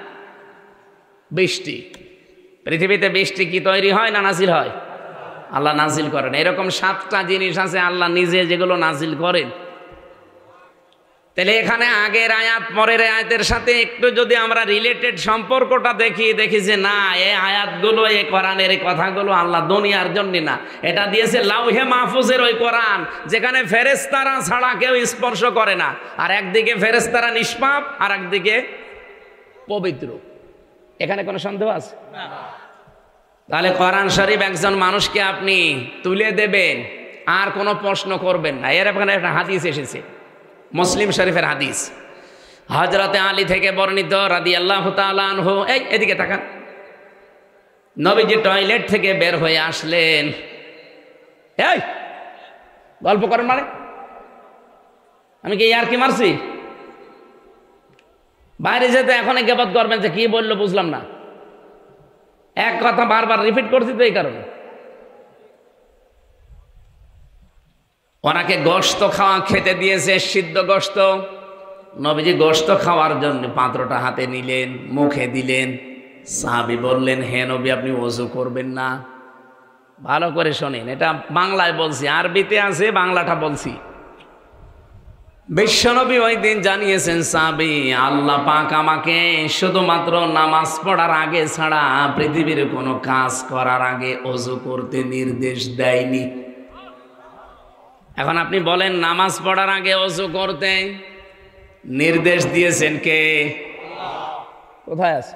বৃষ্টি। পৃথিবীতে বৃষ্টি কি তৈরি হয় না নাজিল হয়? আল্লাহ নাজিল করেন। এরকম 7টা জিনিস আছে আল্লাহ নিজে যেগুলো নাজিল করেন। তাহলে এখানে আগের আয়াত পরের আয়াতের সাথে একটু যদি আমরা রিলেটেড সম্পর্কটা দেখি যে না, এই আয়াতগুলো, এই কোরআনের এই কথাগুলো আল্লাহ দুনিয়ার জন্য না, এটা দিয়েছে লাউহে মাহফুজের ওই কোরআন, যেখানে ফেরেশতারা ছাড়া কেউ স্পর্শ করে না। আর একদিকে ফেরেশতারা নিষ্পাপ, আর একদিকে পবিত্র। এখানে কোনো সন্দেহ আছে? তাহলে কোরআন শরীফ একজন মানুষকে আপনি তুলে দেবেন আর কোনো প্রশ্ন করবেন না। এর এখানে একটা হাদিস এসেছে, মুসলিম শরীফের হাদিস, হযরতে আলী থেকে বর্ণিত রাদিয়াল্লাহু তাআলা আনহু। এদিকে তাকান। নবীজি টয়লেট থেকে বের হয়ে আসলেন। এই গল্প করেন মানে? আমি কি আর কি মারছি? বাইরে যেতে এখন গেবত করবেন যে কি বললো বুঝলাম না, এক কথা বারবার রিপিট করছি তো এই কারণে। ওনাকে গোশত খাওয়া খেতে দিয়েছে, সিদ্ধ গোশত। নবীজি গোশত খাওয়ার জন্য পাত্রটা হাতে নিলেন, মুখে দিলেন। সাহাবী বললেন, হে নবী আপনি ওযু করবেন না? ভালো করে শোনেন, এটা বাংলায় বলছি, আরবিতে আছে, বাংলাটা বলছি। বিশ্বনবী ওই দিন জানিয়েছেন, সাহাবী আল্লাহ পাক আমাকে শুধুমাত্র নামাজ পড়ার আগে ছাড়া পৃথিবীর কোনো কাজ করার আগে ওযু করতে নির্দেশ দেয়নি। এখন আপনি বলেন নামাজ পড়ার আগে ওযু করতে নির্দেশ দিয়েছেন কে? কোথায় আছে?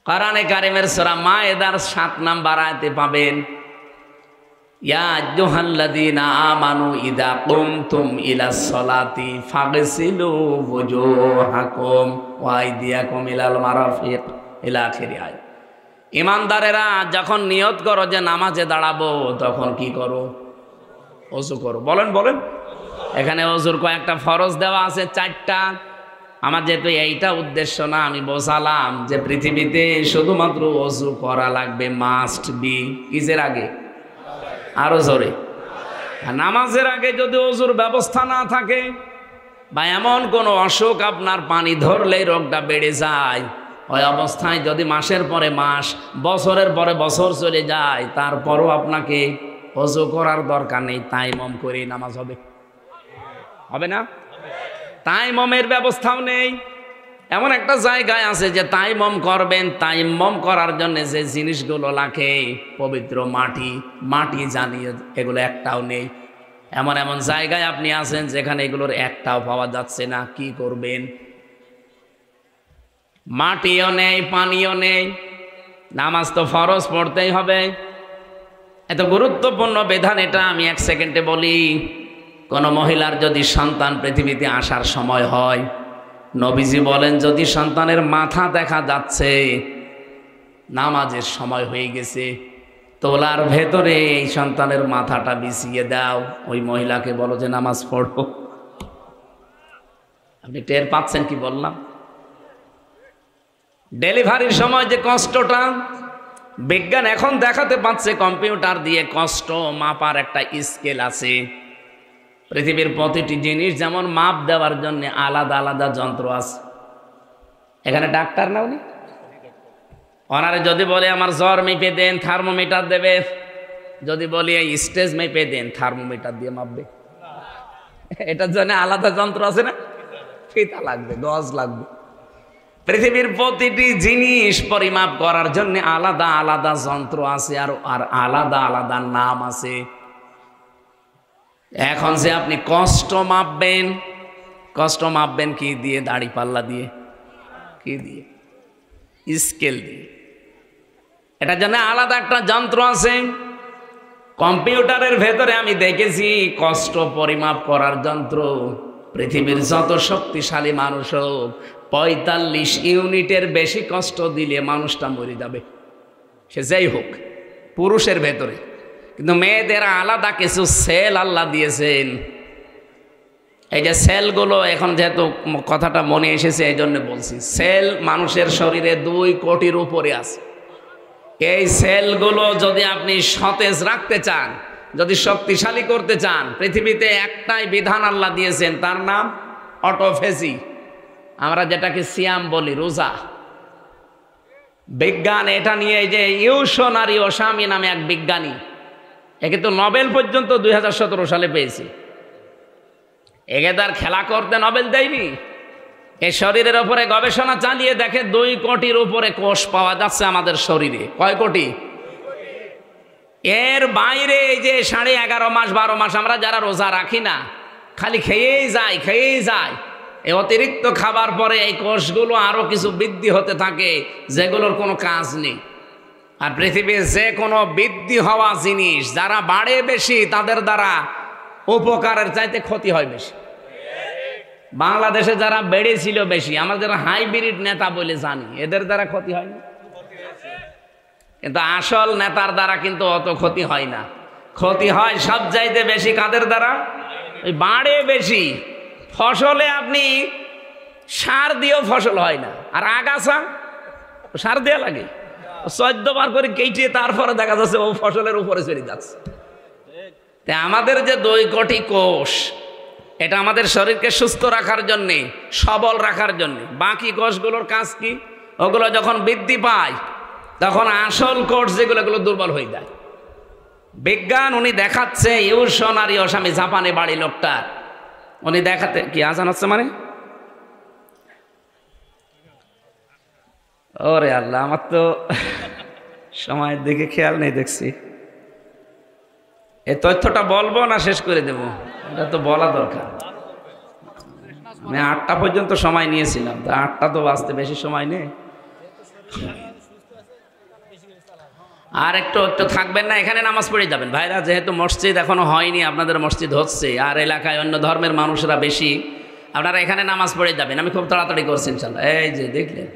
কোরআনে কারিমের সূরা মায়েদার 7 নম্বর আয়াতে পাবেন, ইয়া আইয়ুহাল্লাযীনা আমানু ইযা কুমতুম ইলাস সালাতি ফাগসিলু ওয়ুজুহাকুম ওয়া আইদিয়াকুম ইলাল মারাফিক ইলা আখিরি আয়াত। ঈমানদারেরা যখন নিয়ত করো যে নামাজে দাঁড়াবো, তখন কি করো? ওযু করো। বলেন বলেন। এখানে ওযুর কয়েকটা ফরজ দেওয়া আছে, 4টা। আমার যেহেতু এইটা উদ্দেশ্য না, আমি বোঝালাম যে পৃথিবীতে শুধুমাত্র ওযু করা লাগবে, মাস্ট বি। কিসের আগে? আরো জোরে। নামাজের আগে যদি ওযুর ব্যবস্থা না থাকে বা এমন কোনো অসুখ আপনার পানি ধরলেই রোগটা বেড়ে যায়, ওই অবস্থায় যদি মাসের পরে মাস, বছরের পরে বছর চলে যায়, তারপরও আপনাকে ওযু করার দরকার নেই, তায়াম্মুম করে নামাজ হবে। হবে না? তায়াম্মুমের ব্যবস্থাও নেই। এমন একটা জায়গায় আছে যে তায়াম্মুম করবেন, তায়াম্মুম করার জন্য যে জিনিসগুলো লাগে, পবিত্র মাটি জানিয়ে, এগুলো একটাও নেই। এমন এমন জায়গায় আপনি আছেন যেখানে এগুলোর একটাও পাওয়া যাচ্ছে না। কি করবেন? মাটিও নেই, পানিও নেই, নামাজ তো ফরজ পড়তেই হবে। এত গুরুত্বপূর্ণ বিধান এটা আমি 1 সেকেন্ডে বলি। কোন মহিলার যদি সন্তান পৃথিবীতে আসার সময় হয়, নবীজি বলেন যদি সন্তানের মাথা দেখা যাচ্ছে, নামাজের সময় হয়ে গেছে, তোলার ভেতরে এই সন্তানের মাথাটা বিছিয়ে দাও, ওই মহিলাকে বলো যে নামাজ পড়ো। আপনি টের পাচ্ছেন কি বললাম? ডেলিভারির সময় যে কষ্টটা, বিজ্ঞান এখন দেখাতে পাচ্ছে কম্পিউটার দিয়ে কষ্ট মাপার একটা স্কেল আছে। পৃথিবীর প্রতিটি জিনিস যেমন মাপ দেওয়ার জন্য আলাদা আলাদা যন্ত্র আছে। এখানে ডাক্তার না উনি? ওনারে যদি বলে আমার জ্বর মেপে দেন, থার্মোমিটার দেবে। যদি বলি এই স্টেজ মেপে দেন, থার্মোমিটার দিয়ে মাপবে। এটার জন্য আলাদা যন্ত্র আছে না? ফিতা লাগবে, গজ লাগবে। পৃথিবীর প্রতিটি জিনিস পরিমাপ করার জন্য আলাদা আলাদা যন্ত্র আছে, আর আলাদা আলাদা নাম আছে। এখন যে আপনি কষ্ট মাপবেন কি দিয়ে? দাড়ি পাল্লা দিয়ে। কি দিয়ে? স্কেল দিয়ে। এটার জন্য আলাদা একটা যন্ত্র আছে। কম্পিউটারের ভেতরে আমি দেখেছি কষ্ট পরিমাপ করার যন্ত্র। পৃথিবীর যত শক্তিশালী মানুষ হোক, 45 ইউনিটের বেশি কষ্ট দিলে মানুষটা মরে যাবে, সে যাই হোক, পুরুষের ভেতরে। কিন্তু মেয়েদের আলাদা কিছু সেল আল্লাহ দিয়েছেন। এই যে সেলগুলো, এখন যেহেতু কথাটা মনে এসেছে এই জন্য বলছি, সেল মানুষের শরীরে 2 কোটির উপরে আছে। এই সেলগুলো যদি আপনি সতেজ রাখতে চান, যদি শক্তিশালী করতে চান, পৃথিবীতে একটাই বিধান আল্লাহ দিয়েছেন, তার নাম অটোফেজি। আমরা যেটাকে সিয়াম বলি, রোজা। বিজ্ঞান এটা নিয়ে, এই যে ইউশনারি ওসামি নামে এক বিজ্ঞানী, একে তো নোবেল পর্যন্ত 2017 সালে পেয়েছে। একে তার খেলা করতে নোবেল দেয়নি। এই শরীরের উপরে গবেষণা চালিয়ে দেখে 2 কোটির উপরে কোষ পাওয়া যাচ্ছে আমাদের শরীরে। কয় কোটি? এর বাইরে এই যে 11.5 মাস 12 মাস আমরা যারা রোজা রাখি না, খালি খেয়েই যায়। এই অতিরিক্ত খাবার পরে এই কোষগুলো আরো কিছু বৃদ্ধি হতে থাকে যেগুলোর কোনো কাজ নেই। আর পৃথিবীর যে কোনো বৃদ্ধি হওয়া জিনিস যারা বাড়ে বেশি তাদের দ্বারা উপকারের চাইতে ক্ষতি হয় বেশি। বাংলাদেশে যারা বেড়েছিল বেশি, আমরা যারা হাইব্রিড নেতা বলে জানি, এদের দ্বারা ক্ষতি হয় না, কিন্তু আসল নেতার দ্বারা কিন্তু অত ক্ষতি হয় না। ক্ষতি হয় সব চাইতে বেশি কাদের দ্বারা? ওই বাড়ে বেশি ফসলে আপনি সার দিয়েও ফসল হয় না, আর আগাছা সার দেওয়া লাগে 14 বার করে কেটে তারপরে দেখা যাচ্ছে ও ফসলের উপরে চলে যাচ্ছে। তাই আমাদের যে 2 কোটি কোষ, এটা আমাদের শরীরকে সুস্থ রাখার জন্যে, সবল রাখার জন্যে। বাকি কোষগুলোর কাজ কি? ওগুলো যখন বৃদ্ধি পায় তখন আসল কোষ যেগুলো এগুলো দুর্বল হয়ে যায়। বিজ্ঞান উনি দেখাচ্ছে, ইউশন আর ইয়সামি জাপানে বাড়ি লোকটা, উনি দেখাতে কি আজান হচ্ছে মানে, ওরে আল্লাহ আমার তো সময়ের দিকে খেয়াল নেই দেখছি। এই তথ্যটা বলবো না শেষ করে দেব? এটা তো বলা দরকার। আমি 8টা পর্যন্ত সময় নিয়েছিলাম, তা 8টা তো বাঁচতে বেশি সময় নেই। আর একটু থাকবেন না, এখানে নামাজ পড়ে যাবেন ভাইরা, যেহেতু মসজিদ এখনো হয়নি, আপনাদের মসজিদ হচ্ছে আর এলাকায় অন্য ধর্মের মানুষরা বেশি, আপনারা এখানে নামাজ পড়ে যাবেন। আমি খুব তাড়াতাড়ি করছি ইনশাল্লাহ। এই যে দেখলেন,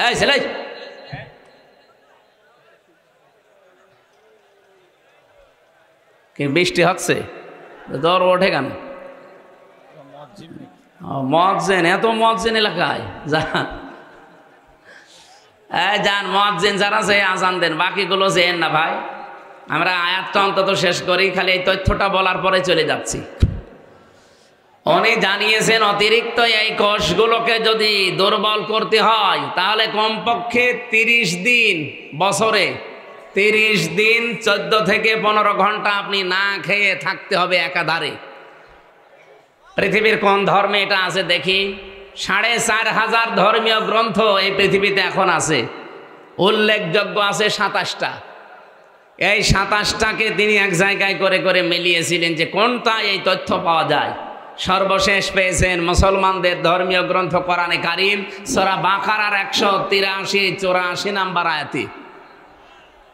এই ছেলে কি বৃষ্টি হচ্ছে, দর ওঠে কেন? মজ্জেন, এত মজ্জেন এলাকায় যান মজ্জেন যারা যে আজান দেন, বাকিগুলো যেন না ভাই। আমরা আয়াতটা অন্তত শেষ করি, খালি এই তথ্যটা বলার পরে চলে যাচ্ছি। উনি জানিয়েছেন অতিরিক্ত এই কোষগুলোকে যদি দুর্বল করতে হয় তাহলে কমপক্ষে 30 দিন, বছরে 30 দিন 14 থেকে 15 ঘন্টা আপনি না খেয়ে থাকতে হবে একাধারে। পৃথিবীর কোন ধর্মে এটা আছে দেখি? 4500 ধর্মীয় গ্রন্থ এই পৃথিবীতে এখন আছে, উল্লেখযোগ্য আছে 27টা। এই 27টাকে তিনি এক জায়গায় করে করে মিলিয়েছিলেন যে কোনটা এই তথ্য পাওয়া যায়। সর্বশেষ পেয়েছেন মুসলমানদের ধর্মীয় গ্রন্থ কোরআনে কারীম সূরা বাকারার 183-84 নাম্বার আয়াতে।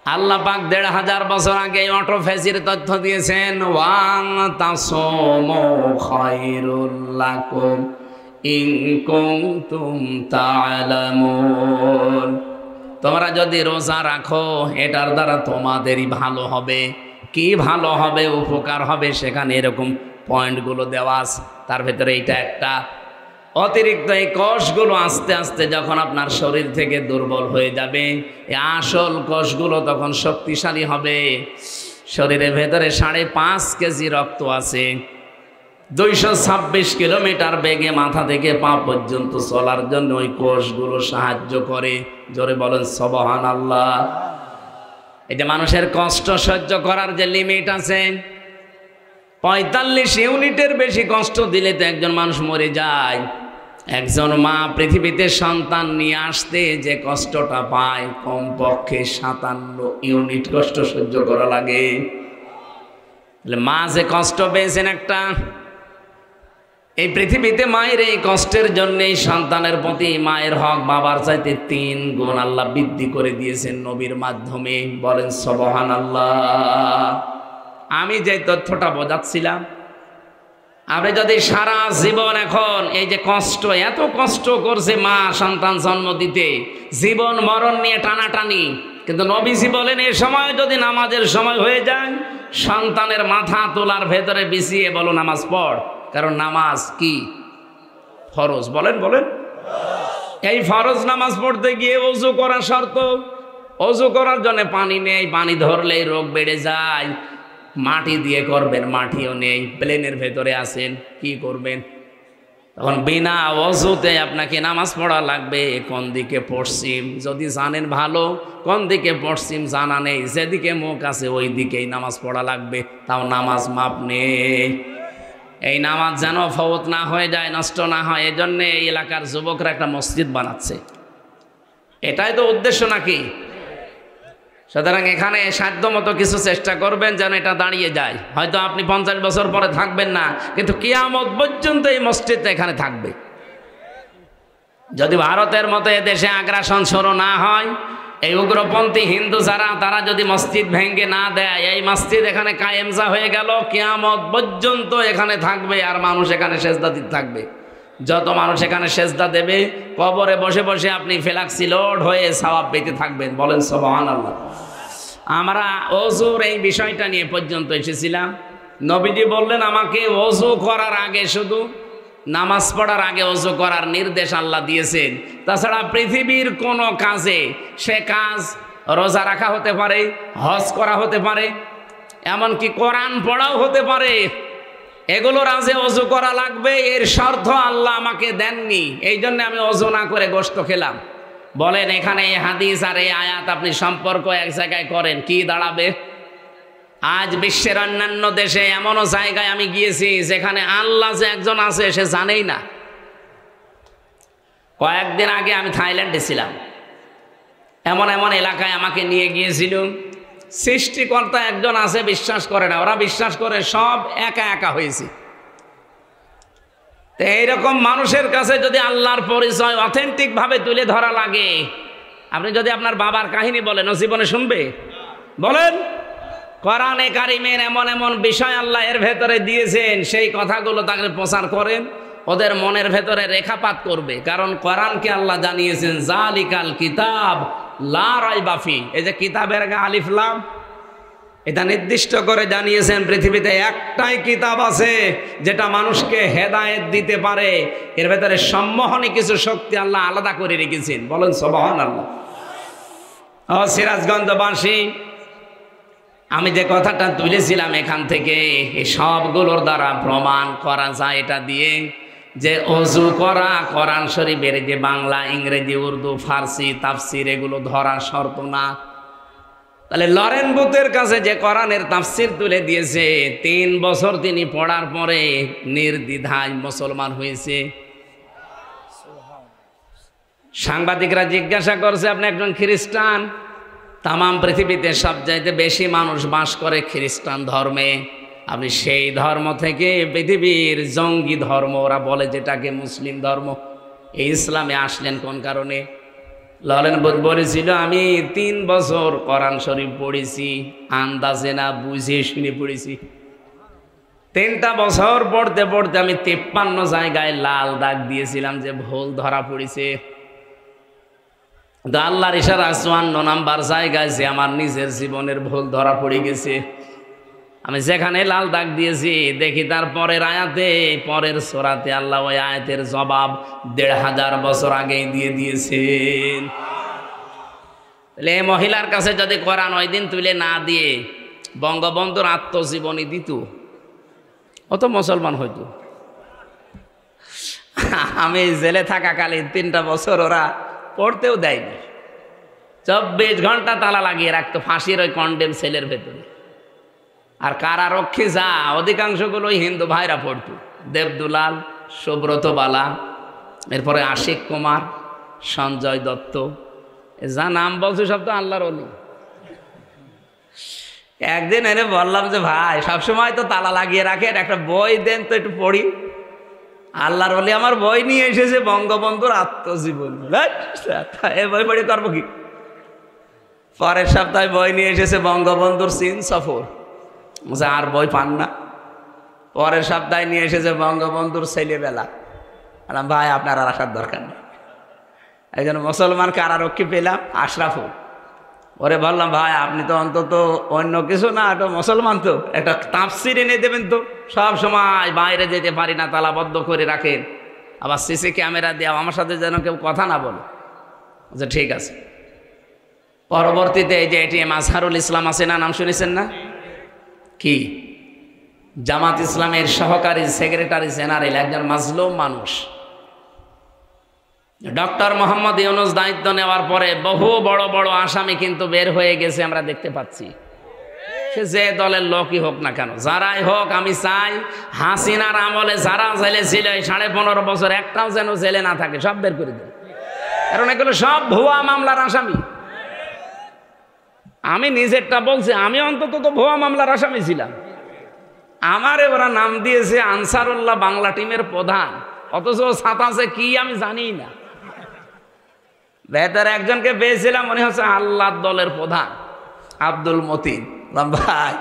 আল্লাহ পাক 1500 বছর আগে অটোফেসির তথ্য দিয়েছেন, ওয়ান তাসুমু খায়রুল লাকুম ইন কুনতুম তা'লামুন। তোমরা যদি রোজা রাখো এটার দ্বারা তোমাদেরই ভালো হবে। কি ভালো হবে, উপকার হবে, সেখানে এরকম পয়েন্টগুলো দেওয়া আছে। তার ভেতরে এইটা একটা। অতিরিক্ত এই কোষগুলো আস্তে আস্তে যখন আপনার শরীর থেকে দুর্বল হয়ে যাবে, এই আসল কোষগুলো তখন শক্তিশালী হবে। শরীরের ভেতরে 5.5 কেজি রক্ত আছে, 226 কিলোমিটার বেগে মাথা থেকে পা পর্যন্ত চলার জন্য ওই কোষগুলো সাহায্য করে। জোরে বলেন সুবহানাল্লাহ। এই যে মানুষের কষ্ট সহ্য করার যে লিমিট আছে, 45 ইউনিটের বেশি কষ্ট দিলে তো একজন মানুষ মরে যায়। একজন মা পৃথিবীতে সন্তান নিয়ে আসতে যে কষ্টটা পায়, কমপক্ষে 57 ইউনিট কষ্ট সহ্য করা লাগে। মা যে কষ্ট পেয়েছেন একটা, এই পৃথিবীতে মায়ের এই কষ্টের জন্যই সন্তানের প্রতি মায়ের হক বাবার চাইতে 3 গুণ আল্লাহ বৃদ্ধি করে দিয়েছেন নবীর মাধ্যমে। বলেন সুবহানাল্লাহ। আমি যে তথ্যটা বোঝাচ্ছিলাম, আপনি যদি সারা জীবন এখন এই যে কষ্ট, এত কষ্ট করছে মা সন্তান জন্ম দিতে, জীবন মরণ নিয়ে টানাটানি, কিন্তু নবীজি বলেন এই সময় যদি নামাজের সময় হয়ে যায়, সন্তানের মাথা তোলার ভেতরে বিছিয়ে বলো নামাজ পড়, কারণ নামাজ কি? ফরজ। বলেন বলেন। এই ফরজ নামাজ পড়তে গিয়ে ওযু করা শর্ত। ওযু করার জন্য পানি নেই, পানি ধরলেই রোগ বেড়ে যায়। মাটি দিয়ে করবেন, মাটিও নেই, প্লেনের ভেতরে আছেন, কি করবেন? তখন বিনা ওযুতে আপনাকে নামাজ পড়া লাগবে। কোন দিকে পশ্চিম যদি জানেন ভালো, কোন দিকে পশ্চিম জানা নেই, যেদিকে মুখ আছে ওই দিকেই নামাজ পড়া লাগবে। তাও নামাজ মাপ নেই। এই নামাজ যেন ফৌত না হয়ে যায়, নষ্ট না হয়, এজন্য এই এলাকার যুবকরা একটা মসজিদ বানাচ্ছে। এটাই তো উদ্দেশ্য নাকি? সুতরাং এখানে সাধ্যমতো কিছু চেষ্টা করবেন যেন এটা দাঁড়িয়ে যায়। হয়তো আপনি 50 বছর পরে থাকবেন না, কিন্তু কিয়ামত পর্যন্ত এই মসজিদটা এখানে থাকবে। যদি ভারতের মতো এদেশে আগ্রাসন শুরু না হয়, এই উগ্রপন্থী হিন্দু যারা, তারা যদি মসজিদ ভেঙে না দেয়, এই মসজিদ এখানে কায়েমজা হয়ে গেল, কিয়ামত পর্যন্ত এখানে থাকবে আর মানুষ এখানে সেজদা দিতে থাকবে। যত মানুষ এখানে সেজদা দেবে, কবরে বসে বসে আপনি ফেলাক্সি লোড হয়ে সওয়াব পেতে থাকবেন। বলেন সুবহানাল্লাহ। আমরা ওযুর এই বিষয়টা নিয়ে পর্যন্ত এসেছিলাম। নবীজি বললেন আমাকে ওযু করার আগে, শুধু নামাজ পড়ার আগে ওযু করার নির্দেশ আল্লাহ দিয়েছেন। তাছাড়া পৃথিবীর কোনো কাজে, সে কাজ রোজা রাখা হতে পারে, হজ করা হতে পারে, এমনকি কোরআন পড়াও হতে পারে, এগুলোর আজে ওযু করা লাগবে, এর শর্ত আল্লাহ আমাকে দেননি। এই জন্য আমি ওযু না করে গোশত খেলাম। বলেন এখানে এই হাদিস আর এই আয়াত আপনি সম্পর্ক এক জায়গায় করেন, কি দাঁড়াবে? আজ বিশ্বের অন্যান্য দেশে এমনও জায়গায় আমি গিয়েছি যেখানে আল্লাহ যে একজন আছে সে জানেই না। কয়েকদিন আগে আমি থাইল্যান্ডে ছিলাম। এমন এমন এলাকায় আমাকে নিয়ে গিয়েছিল, সৃষ্টিকর্তা একজন আছে বিশ্বাস করে না, ওরা বিশ্বাস করে সব একা একা হয়েছে। তো এইরকম মানুষের কাছে যদি আল্লাহর পরিচয় অথেন্টিক ভাবে তুলে ধরা লাগে, আপনি যদি আপনার বাবার কাহিনী বলেন, ও জীবনে শুনবে? বলেন। কোরআনে কারিমের এমন এমন বিষয় আল্লাহ এর ভেতরে দিয়েছেন, সেই কথাগুলো তাকে প্রচার করেন, ওদের মনের ভেতরে রেখাপাত করবে। কারণ কোরআনকে আল্লাহ জানিয়েছেন জালিকাল কিতাব লা রাইবা ফি। এই যে কিতাবের আগে আলিফ লাম, এটা নির্দিষ্ট করে জানিয়েছেন পৃথিবীতে একটাই কিতাব আছে যেটা মানুষকে হেদায়েত দিতে পারে। এর ভেতরে সম্মোহনী কিছু শক্তি আল্লাহ আলাদা করে রেখেছেন। বলেন সুবহানাল্লাহ। ও সিরাজগঞ্জবাসী, আমি যে কথাটা তুলেছিলাম এখান থেকে, এই সবগুলোর দ্বারা প্রমাণ করা যায় এটা দিয়ে যে ওযু করা কোরআন শরীফের যে বাংলা, ইংরেজি, উর্দু, ফার্সি তাফসির এগুলো ধরা শর্ত না। তাহলে লরেন বুথের কাছে যে কোরআনের তাফসির তুলে দিয়েছে, 3 বছর তিনি পড়ার পরে নির্দ্বিধায় মুসলমান হয়েছে। সাংবাদিকরা জিজ্ঞাসা করছে আপনি একজন খ্রিস্টান, তামাম পৃথিবীতে সবচাইতে বেশি মানুষ বাস করে খ্রিস্টান ধর্মে, আপনি সেই ধর্ম থেকে পৃথিবীর জঙ্গি ধর্ম ওরা বলে যেটাকে মুসলিম ধর্ম, এই ইসলামে আসলেন কোন কারণে? লরেন বুথ বলেছিল আমি 3 বছর কোরআন শরীফ পড়েছি, আন্দাজে না বুঝে শুনে পড়েছি। 3টা বছর পড়তে পড়তে আমি 53 জায়গায় লাল দাগ দিয়েছিলাম যে ভুল ধরা পড়েছে। আল্লাহর ইশারা 54 নাম্বার জায়গায় যে আমার নিজের জীবনের ভুল ধরা পড়ে গেছে। আমি যেখানে লাল দাগ দিয়েছি দেখি তার পরের আয়াতে, পরের সূরাতে আল্লাহ ওই আয়াতের জবাব 1500 বছর আগেই দিয়ে দিয়েছেন। তাহলে এই মহিলার কাছে যদি কোরআন ওই দিন তুলে না দিয়ে বঙ্গবন্ধুর আত্মজীবনী দিত, অত মুসলমান হইতো। আমি জেলে থাকাকালীন 3টা বছর ওরা পড়তেও দেয়নি, 24 ঘন্টা তালা লাগিয়ে রাখতো ফাঁসির ওই কন্ডেম সেলের ভেতরে। আর কারারক্ষী যা অধিকাংশগুলো হিন্দু ভাইরা পড়তো, দেবদুলাল, সুব্রত বালা, এরপরে আশিক কুমার, সঞ্জয় দত্ত, যা নাম বলছে সব তো আল্লাহর ওলি। একদিন এনে বললাম যে ভাই সবসময় তো তালা লাগিয়ে রাখেন, একটা বই দেন তো একটু পড়ি। আল্লাহর ওলি আমার বই নিয়ে এসেছে বঙ্গবন্ধুর আত্মজীবনী, এই বই পড়ি করবো কি? পরের সপ্তাহে বই নিয়ে এসেছে বঙ্গবন্ধুর চীন সফর, আর বই পান না। পরের সপ্তাহে নিয়ে এসেছে বঙ্গবন্ধুর ছেলেবেলা। ভাই আপনার আর আসার দরকার নেই। একজন মুসলমান কারারক্ষী পেলাম, আশরাফুল, ওরে বললাম ভাই আপনি তো অন্তত অন্য কিছু না, একটা মুসলমান, তো একটা তাফসির এনে দেবেন তো। সব সময় বাইরে যেতে পারি না, তালাবদ্ধ করে রাখেন, আবার সিসি ক্যামেরা দেওয়া, আমার সাথে যেন কেউ কথা না বলে। আচ্ছা ঠিক আছে। পরবর্তীতে এই যে এটিএম আজহারুল ইসলাম আছে না, নাম শুনেছেন না? কি জামাত ইসলামের সহকারী সেক্রেটারি জেনারেল, একজন মাজলুম মানুষ। ডক্টর মোহাম্মদ ইউনূস দায়িত্ব নেওয়ার পরে বহু বড় বড় আসামি কিন্তু বের হয়ে গেছে, আমরা দেখতে পাচ্ছি। সে যে দলের লোকই হোক না কেন, যারাই হোক, আমি চাই হাসিনার আমলে যারা জেলে ছিল 15.5 বছর একটাও যেন জেলে না থাকে, সব বের করে দেয়। কারণ এগুলো সব ভুয়া মামলার আসামি। আমি নিজেরটা বলছি, আমি অন্তত তো ভুয়া মামলার আসামি ছিলাম। আমারে ওরা নাম দিয়েছে আনসারুল্লাহ বাংলা টিমের প্রধান, অথচ ছাতাছে কি আমি জানি না। ভেতরে একজনকে পেয়েছিলাম, মনে হচ্ছে আল্লাহর দলের প্রধান আব্দুল মতিন। ভাই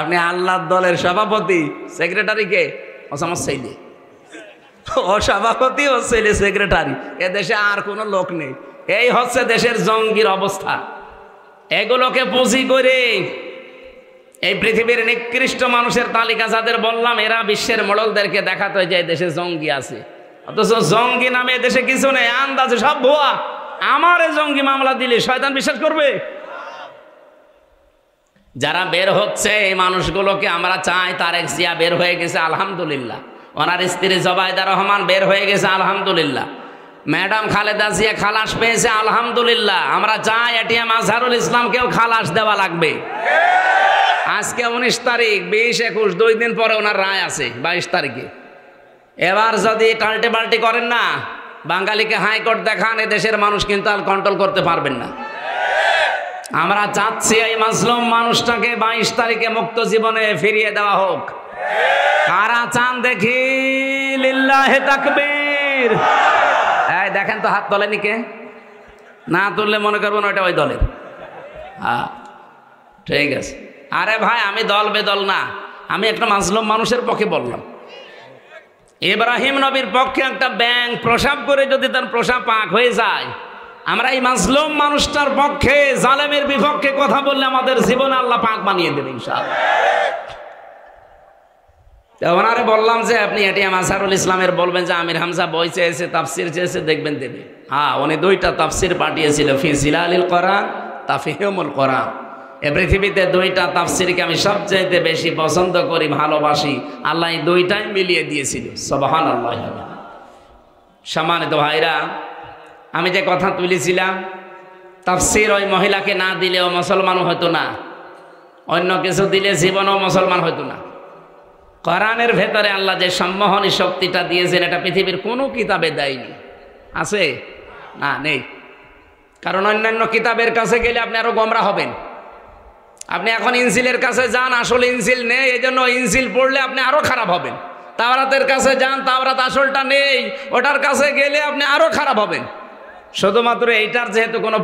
আপনি আল্লাহর দলের সভাপতি, সেক্রেটারি কে? ওসামা সাইদি। ও সভাপতি, ও ছেলে সেক্রেটারি। এ দেশে আর কোনো লোক নেই। এই হচ্ছে দেশের জঙ্গির অবস্থা। এগুলোকে পুঁজি করে এই পৃথিবীর নিকৃষ্ট মানুষের তালিকা যাদের বললাম, এরা বিশ্বের মোড়লদেরকে দেখাতে হয় যে দেশে জঙ্গি আছে, অথচ জঙ্গি নামে দেশে কিছু নেই। আন্দাজে সব ভুয়া। আমার জঙ্গি মামলা দিলে শয়তান বিশ্বাস করবে? যারা বের হচ্ছে এই মানুষগুলোকে আমরা চাই। তারেক জিয়া বের হয়ে গেছে, আলহামদুলিল্লাহ। ওনার স্ত্রী জবাইদা রহমান বের হয়ে গেছে, আলহামদুলিল্লাহ। ম্যাডাম খালেদা জিয়া খালাস পেয়েছে, আলহামদুলিল্লাহ। আমরা চাই এটিএম আজহারুল ইসলামকেও খালাস দেওয়া লাগবে। আজকে 19 তারিখ, 20, 21, 2 দিন পরে ওনার রায় আছে 22 তারিখে। এবার যদি টাল্টে পাল্টি করেন না, বাঙালিকে হাইকোর্ট দেখান, এ দেশের মানুষ কিন্তু আর কন্ট্রোল করতে পারবেন না। আমরা চাচ্ছি এই মাজলুম মানুষটাকে 22 তারিখে মুক্ত জীবনে ফিরিয়ে দেওয়া হোক। কারা চান দেখি? লিল্লাহে তাকবীর। এই দেখেন তো, হাত তোলেনি কে? না তুললে মনে করবেন ওইটা ওই দলের। হ্যাঁ ঠিক আছে। আরে ভাই আমি দল বেদল না, আমি একটা মাজলুম মানুষের পক্ষে বললাম। ইব্রাহিম নবীর পক্ষে একটা ব্যাঙ প্রসাব করে যদি তার প্রসাব পাক হয়ে যায়, আমরা এই মাজলুম মানুষটার পক্ষে, জালেমের বিপক্ষে কথা বললে আমাদের জীবনে আল্লাহ পাক বানিয়ে দেবে ইনশাআল্লাহ। ওনারে বললাম যে আপনি এটিএম আজহারুল ইসলামের বলবেন যে আমির হামজা বই চেয়েছে, তাফসির চেয়েছে, দেখবেন দেবে। হ্যাঁ, উনি 2টা তাফসির পাঠিয়েছিল, ফি জিলালিল কোরআন, তাফহিমুল কোরআন। এ পৃথিবীতে 2টা তাফসিরকে আমি সবচেয়ে বেশি পছন্দ করি, ভালোবাসি। আল্লাহ এই 2টাই মিলিয়ে দিয়েছিল। সুবহানাল্লাহ। সম্মানিত ভাইরা, আমি যে কথা তুলেছিলাম, তাফসির ওই মহিলাকে না দিলেও মুসলমান হতো না, অন্য কিছু দিলে জীবনও মুসলমান হতো না। কোরআনের ভেতরে আল্লাহ যে সম্মোহনী শক্তিটা দিয়েছেন, এটা পৃথিবীর কোনো কিতাবে দেয়নি। আছে? না, নেই। কারণ অন্যান্য কিতাবের কাছে গেলে আপনি আরো গোমরা হবেন। আপনি এখন ইনজিলের কাছে যান, আসলে ইনজিল নেই, এই জন্য ইনজিল পড়লে আপনি আরো খারাপ হবেন। তাওরাতের কাছে যান, তাওরাত আসলটা নেই, ওটার কাছে গেলে আপনি আরো খারাপ হবেন। শুধুমাত্র এইটার যেহেতু কোনো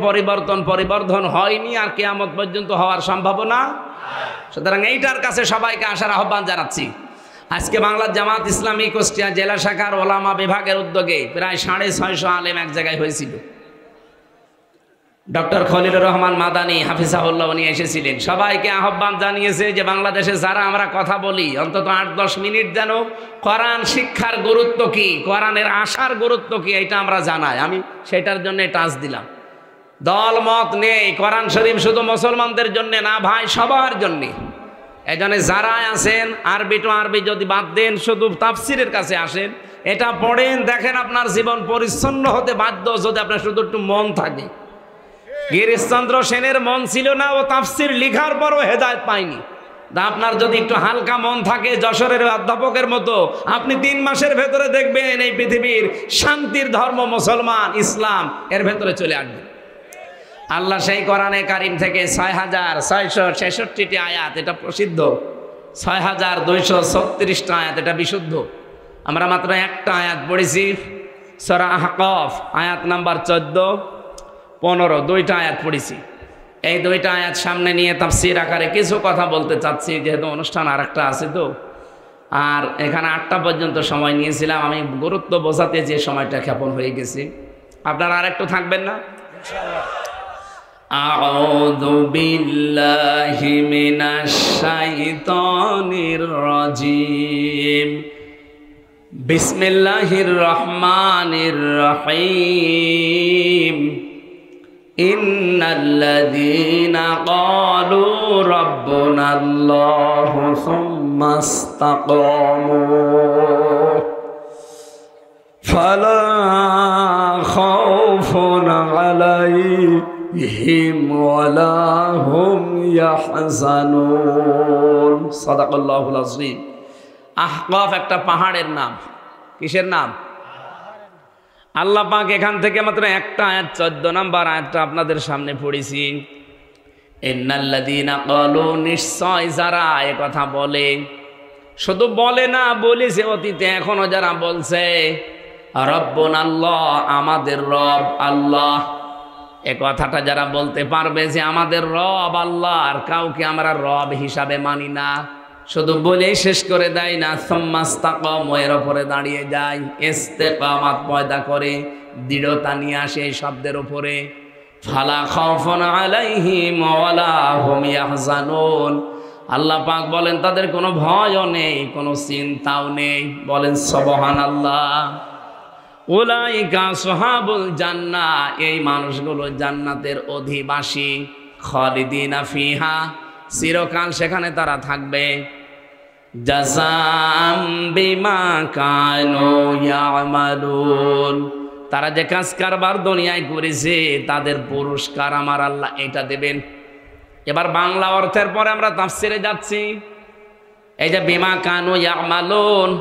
পরিবর্ধন হয়নি, আর কিয়ামত পর্যন্ত হওয়ার সম্ভাবনা, সুতরাং এইটার কাছে সবাইকে আসার আহ্বান জানাচ্ছি। আজকে বাংলার জামাত ইসলামী কুষ্টিয়া জেলা শাখার ওলামা বিভাগের উদ্যোগে প্রায় 650 আলেম এক জায়গায় হয়েছিল। ডক্টর খলিলুর রহমান মাদানী হাফিজাহুল্লাহ উনি এসেছিলেন। সবাইকে আহ্বান জানিয়েছে যে বাংলাদেশে যারা আমরা কথা বলি, অন্তত 8-10 মিনিট যেন কোরআন শিক্ষার গুরুত্ব কি, কোরআনের আশার গুরুত্ব কি, এটা আমরা জানাই। আমি সেটার জন্য টাচ দিলাম। দল মত নেই, কোরআন শরীফ শুধু মুসলমানদের জন্য না ভাই, সবার জন্যে। এই জন্য যারা আছেন, আরবি টু আরবি যদি বাদ দেন, শুধু তাফসিরের কাছে আসেন, এটা পড়েন, দেখেন আপনার জীবন পরিচ্ছন্ন হতে বাধ্য যদি আপনার শুধু একটু মন থাকে। গিরিশচন্দ্র সেনের মন ছিল না, ও তাফসির লিখার পরও হেদায়েত পায়নি। আপনার যদি একটু হালকা মন থাকে, যশোরের অধ্যাপকের মতো, আপনি 3 মাসের ভেতরে দেখবেন এই পৃথিবীর শান্তির ধর্ম মুসলমান, ইসলাম এর ভেতরে চলে আসবে। আল্লাহ সেই কোরআনে কারিম থেকে 6666টি আয়াত, এটা প্রসিদ্ধ। 6236টা আয়াত, এটা বিশুদ্ধ। আমরা মাত্র একটা আয়াত পড়েছি, সূরা আহকাফ আয়াত নাম্বার 14, 15, 2টা আয়াত পড়েছি। এই 2টা আয়াত সামনে নিয়ে তাফসীর আকারে কিছু কথা বলতে চাচ্ছি, যেহেতু অনুষ্ঠান আরেকটা আছে তো। আর এখানে 8টা পর্যন্ত সময় নিয়েছিলাম, আমি গুরুত্ব বোঝাতে যে সময়টা ক্ষেপণ হয়ে গেছি। আপনারা আরেকটু থাকবেন না? আউযু বিল্লাহি মিনাশ শাইতানির রাজীম। বিসমিল্লাহির রহমানির রহিম। ইন্নাল্লাযীনা ক্বালু রাব্বুনাল্লাহু সুম্মা ইসতাকামু ফালা খাউফুন আলাইহিম ওয়ালা হুম ইয়াহজানুন। সাদাকাল্লাহুল আযীম। আহকাফ একটা পাহাড়ের নাম। কিসের নাম? আল্লাহ পাক এখান থেকে মাত্র একটা আয়াত, 14 নম্বর আয়াতটা আপনাদের সামনে পড়েছি। ইন্নাল্লাযীনা ক্বালু, নিশ্চয় যারা এ কথা বলে, শুধু বলে না, বলেছে অতীতে, এখনো যারা বলছে, রব্বুনাল্লাহ, আমাদের রব আল্লাহ, এ কথাটা যারা বলতে পারবে যে আমাদের রব আল্লাহ, আর কাউকে আমরা রব হিসাবে মানি না, শুধু বলেই শেষ করে দেয় না, সুম্মাস্তাকামু, এর উপরে দাঁড়িয়ে যায়, ইস্তিকামাত পয়দা করে, দৃঢ়তা নিয়ে আসে এই শব্দের উপরে। ফালা খাউফুন আলাইহিম ওয়ালা হুম ইয়াহজানুন, আল্লাহ পাক বলেন তাদের কোনো ভয়ও নেই, কোনো চিন্তাও নেই। বলেন সুবহানাল্লাহ। উলাইকা আসহাবুল জান্নাহ, এই মানুষগুলো জান্নাতের অধিবাসী। খালিদিনা ফিহা, চিরকাল সেখানে তারা থাকবে। জাযাম বিমা কানু ইয়ামালুন, তারা যে কাজ কারবার দুনিয়ায় করেছে তাদের পুরস্কার আমার আল্লাহ এটা দেবেন। এবার বাংলা অর্থের পরে আমরা তাফসিরে যাচ্ছি। এই যে বিমা কানু ইয়ামালুন,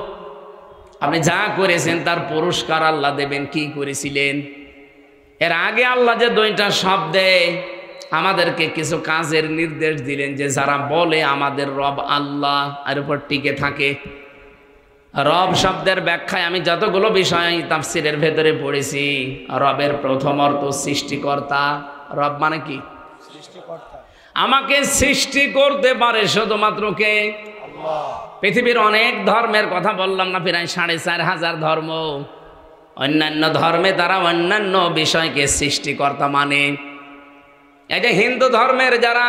আপনি যা করেছেন তার পুরস্কার আল্লাহ দেবেন। কি করেছিলেন? এর আগে আল্লাহ যে দুইটা শব্দে আমাদেরকে কিছু কাজের নির্দেশ দিলেন, যে যারা বলে আমাদের রব আল্লাহ আর উপর টিকে থাকে। রব শব্দের ব্যাখ্যায় আমি যতগুলো বিষয় তাফসিরের ভেতরে পড়েছি, রবের প্রথম অর্থ সৃষ্টিকর্তা। রব মানে কি? সৃষ্টিকর্তা। আমাকে সৃষ্টি করতে পারে শুধুমাত্র কে? আল্লাহ। পৃথিবীর অনেক ধর্মের কথা বললাম না, প্রায় 4500 ধর্ম। অন্যান্য ধর্মে তারা অন্যান্য বিষয়কে সৃষ্টিকর্তা মানে। এই যে হিন্দু ধর্মের যারা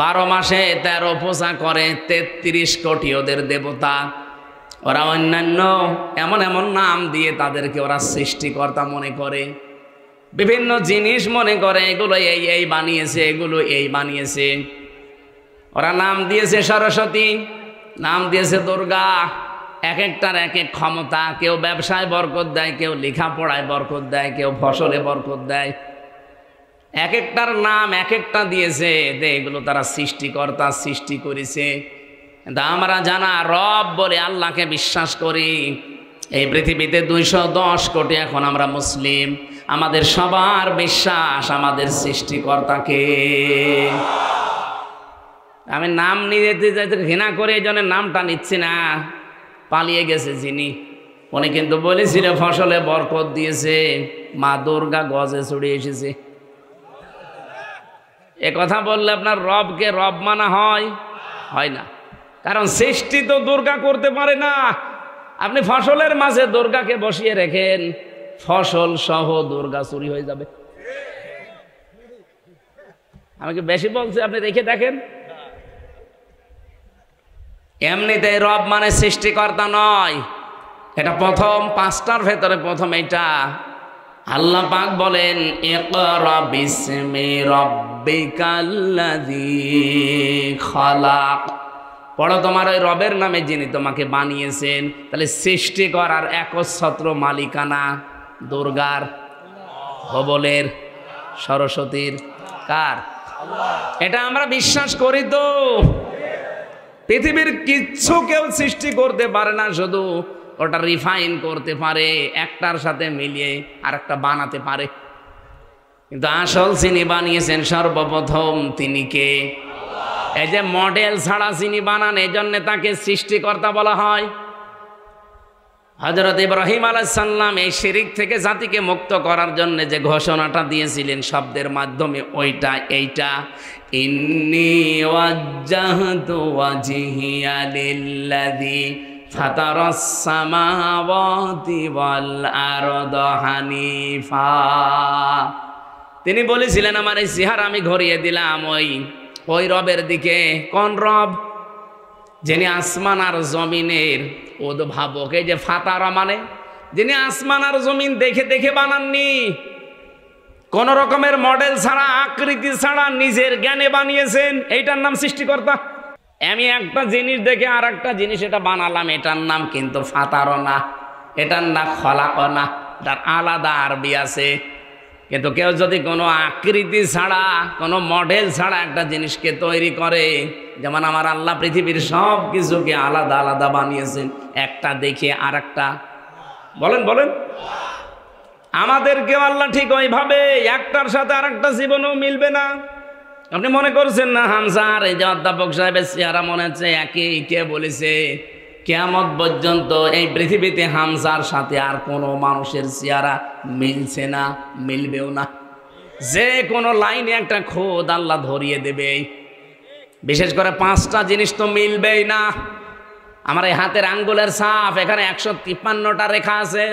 12 মাসে 13 পূজা করে, 33 কোটি ওদের দেবতা, ওরা অন্যান্য এমন এমন নাম দিয়ে তাদেরকে ওরা সৃষ্টিকর্তা মনে করে। বিভিন্ন জিনিস মনে করে এগুলো এই এই বানিয়েছে, এগুলো এই বানিয়েছে। ওরা নাম দিয়েছে সরস্বতী, নাম দিয়েছে দুর্গা। এক একটার এক এক ক্ষমতা। কেউ ব্যবসায় বরকত দেয়, কেউ লেখাপড়ায় বরকত দেয়, কেউ ফসলে বরকত দেয়। এক একটার নাম এক একটা দিয়েছে, এগুলো তারা সৃষ্টিকর্তা, সৃষ্টি করেছে। কিন্তু আমরা জানা রব বলে আল্লাহকে বিশ্বাস করি। এই পৃথিবীতে 210 কোটি এখন আমরা মুসলিম, আমাদের সবার বিশ্বাস আমাদের সৃষ্টিকর্তাকে। আমি নাম নিয়ে যেতে ঘৃণা করে এই জন্য নামটা নিচ্ছি না। পালিয়ে গেছে যিনি, উনি কিন্তু বলেছিল ফসলে বরকত দিয়েছে, মা দুর্গা গজে চড়ে এসেছে। এ কথা বললে আপনার রবকে রব মানা হয়? হয় না। কারণ সৃষ্টি তো দুর্গা করতে পারে না। আপনি ফসলের মাঝে দুর্গাকে বসিয়ে রেখেন, ফসল সহ দুর্গা চুরি হয়ে যাবে। আমাকে বেশি বলছে, আপনি রেখে দেখেন। এমনিতে রব মানে সৃষ্টিকর্তা নয়। এটা প্রথম 5টার ভেতরে প্রথম এটা। আল্লাহ পাক বলেন ইকরা বিসমি রাব্বিকাল্লাযী খালাক, পড়ো তোমার ওই রবের নামে যিনি তোমাকে বানিয়েছেন। তাহলে সৃষ্টি করার একচ্ছত্র মালিকানা দুর্গার, হবলের, সরস্বতীর, কার? এটা আমরা বিশ্বাস করি। তো পৃথিবীর কিচ্ছু কেউ সৃষ্টি করতে পারে না, শুধু ওটা রিফাইন করতে পারে, একটার সাথে মিলিয়ে আরেকটা বানাতে পারে। কিন্তু আসল যিনি বানিয়েছেন সর্বপ্রথম তিনি কে? এই যে মডেল ছাড়া যিনি বানান, এই জন্য তাকে সৃষ্টিকর্তা বলা হয়। হযরত ইব্রাহিম আলাইহিস সালাম এই শিরিক থেকে জাতিকে মুক্ত করার জন্য যে ঘোষণাটা দিয়েছিলেন শব্দের মাধ্যমে, ওইটা এইটা, ইন্নী ওয়াজ্জাহতু ওয়াজহিয়া লিল্লাযী ফাতারাস সামাওয়াতি ওয়াল আরদা হানিফা। তিনি বলেছিলেন আমার এই চেহারা আমি ঘুরিয়ে দিলাম ওই রবের দিকে। কোন রব? যিনি আসমান আর জমিনের উদ্ভাবক। এই যে ফাতারা মানে যিনি আসমান আর জমিন দেখে দেখে বানাননি, কোন রকমের মডেল ছাড়া, আকৃতি ছাড়া নিজের জ্ঞানে বানিয়েছেন, এইটার নাম সৃষ্টিকর্তা। আমি একটা জিনিস দেখে আর একটা জিনিস এটা বানালাম, এটার নাম কিন্তু ফাতারা না, এটার নাম খলাক না, তার আলাদা আরবি আছে। কিন্তু কেউ যদি কোনো আকৃতি ছাড়া, কোনো মডেল ছাড়া একটা জিনিসকে তৈরি করে, যেমন আমার আল্লাহ পৃথিবীর সব কিছুকে আলাদা আলাদা বানিয়েছেন, একটা দেখে আর একটা, বলেন বলেন, আমাদেরকেও আল্লাহ ঠিক ওইভাবে একটার সাথে আর একটা জীবনেও মিলবে না। আপনি মনে করছেন না হামজার এই যে অধ্যাপক সাহেবের চেহারা মনে হচ্ছে একই? কে বলেছে? কিয়ামত পর্যন্ত এই পৃথিবীতে হামজার সাথে আর কোনো মানুষের চেহারা মিলছে না, মিলবেও না। যে কোনো লাইনে একটা খোদ আল্লাহ ধরিয়ে দেবে। বিশেষ করে 5টা জিনিস তো মিলবেই না। আমার এই হাতের আঙ্গুলের ছাপ, এখানে 153টা রেখা আছে।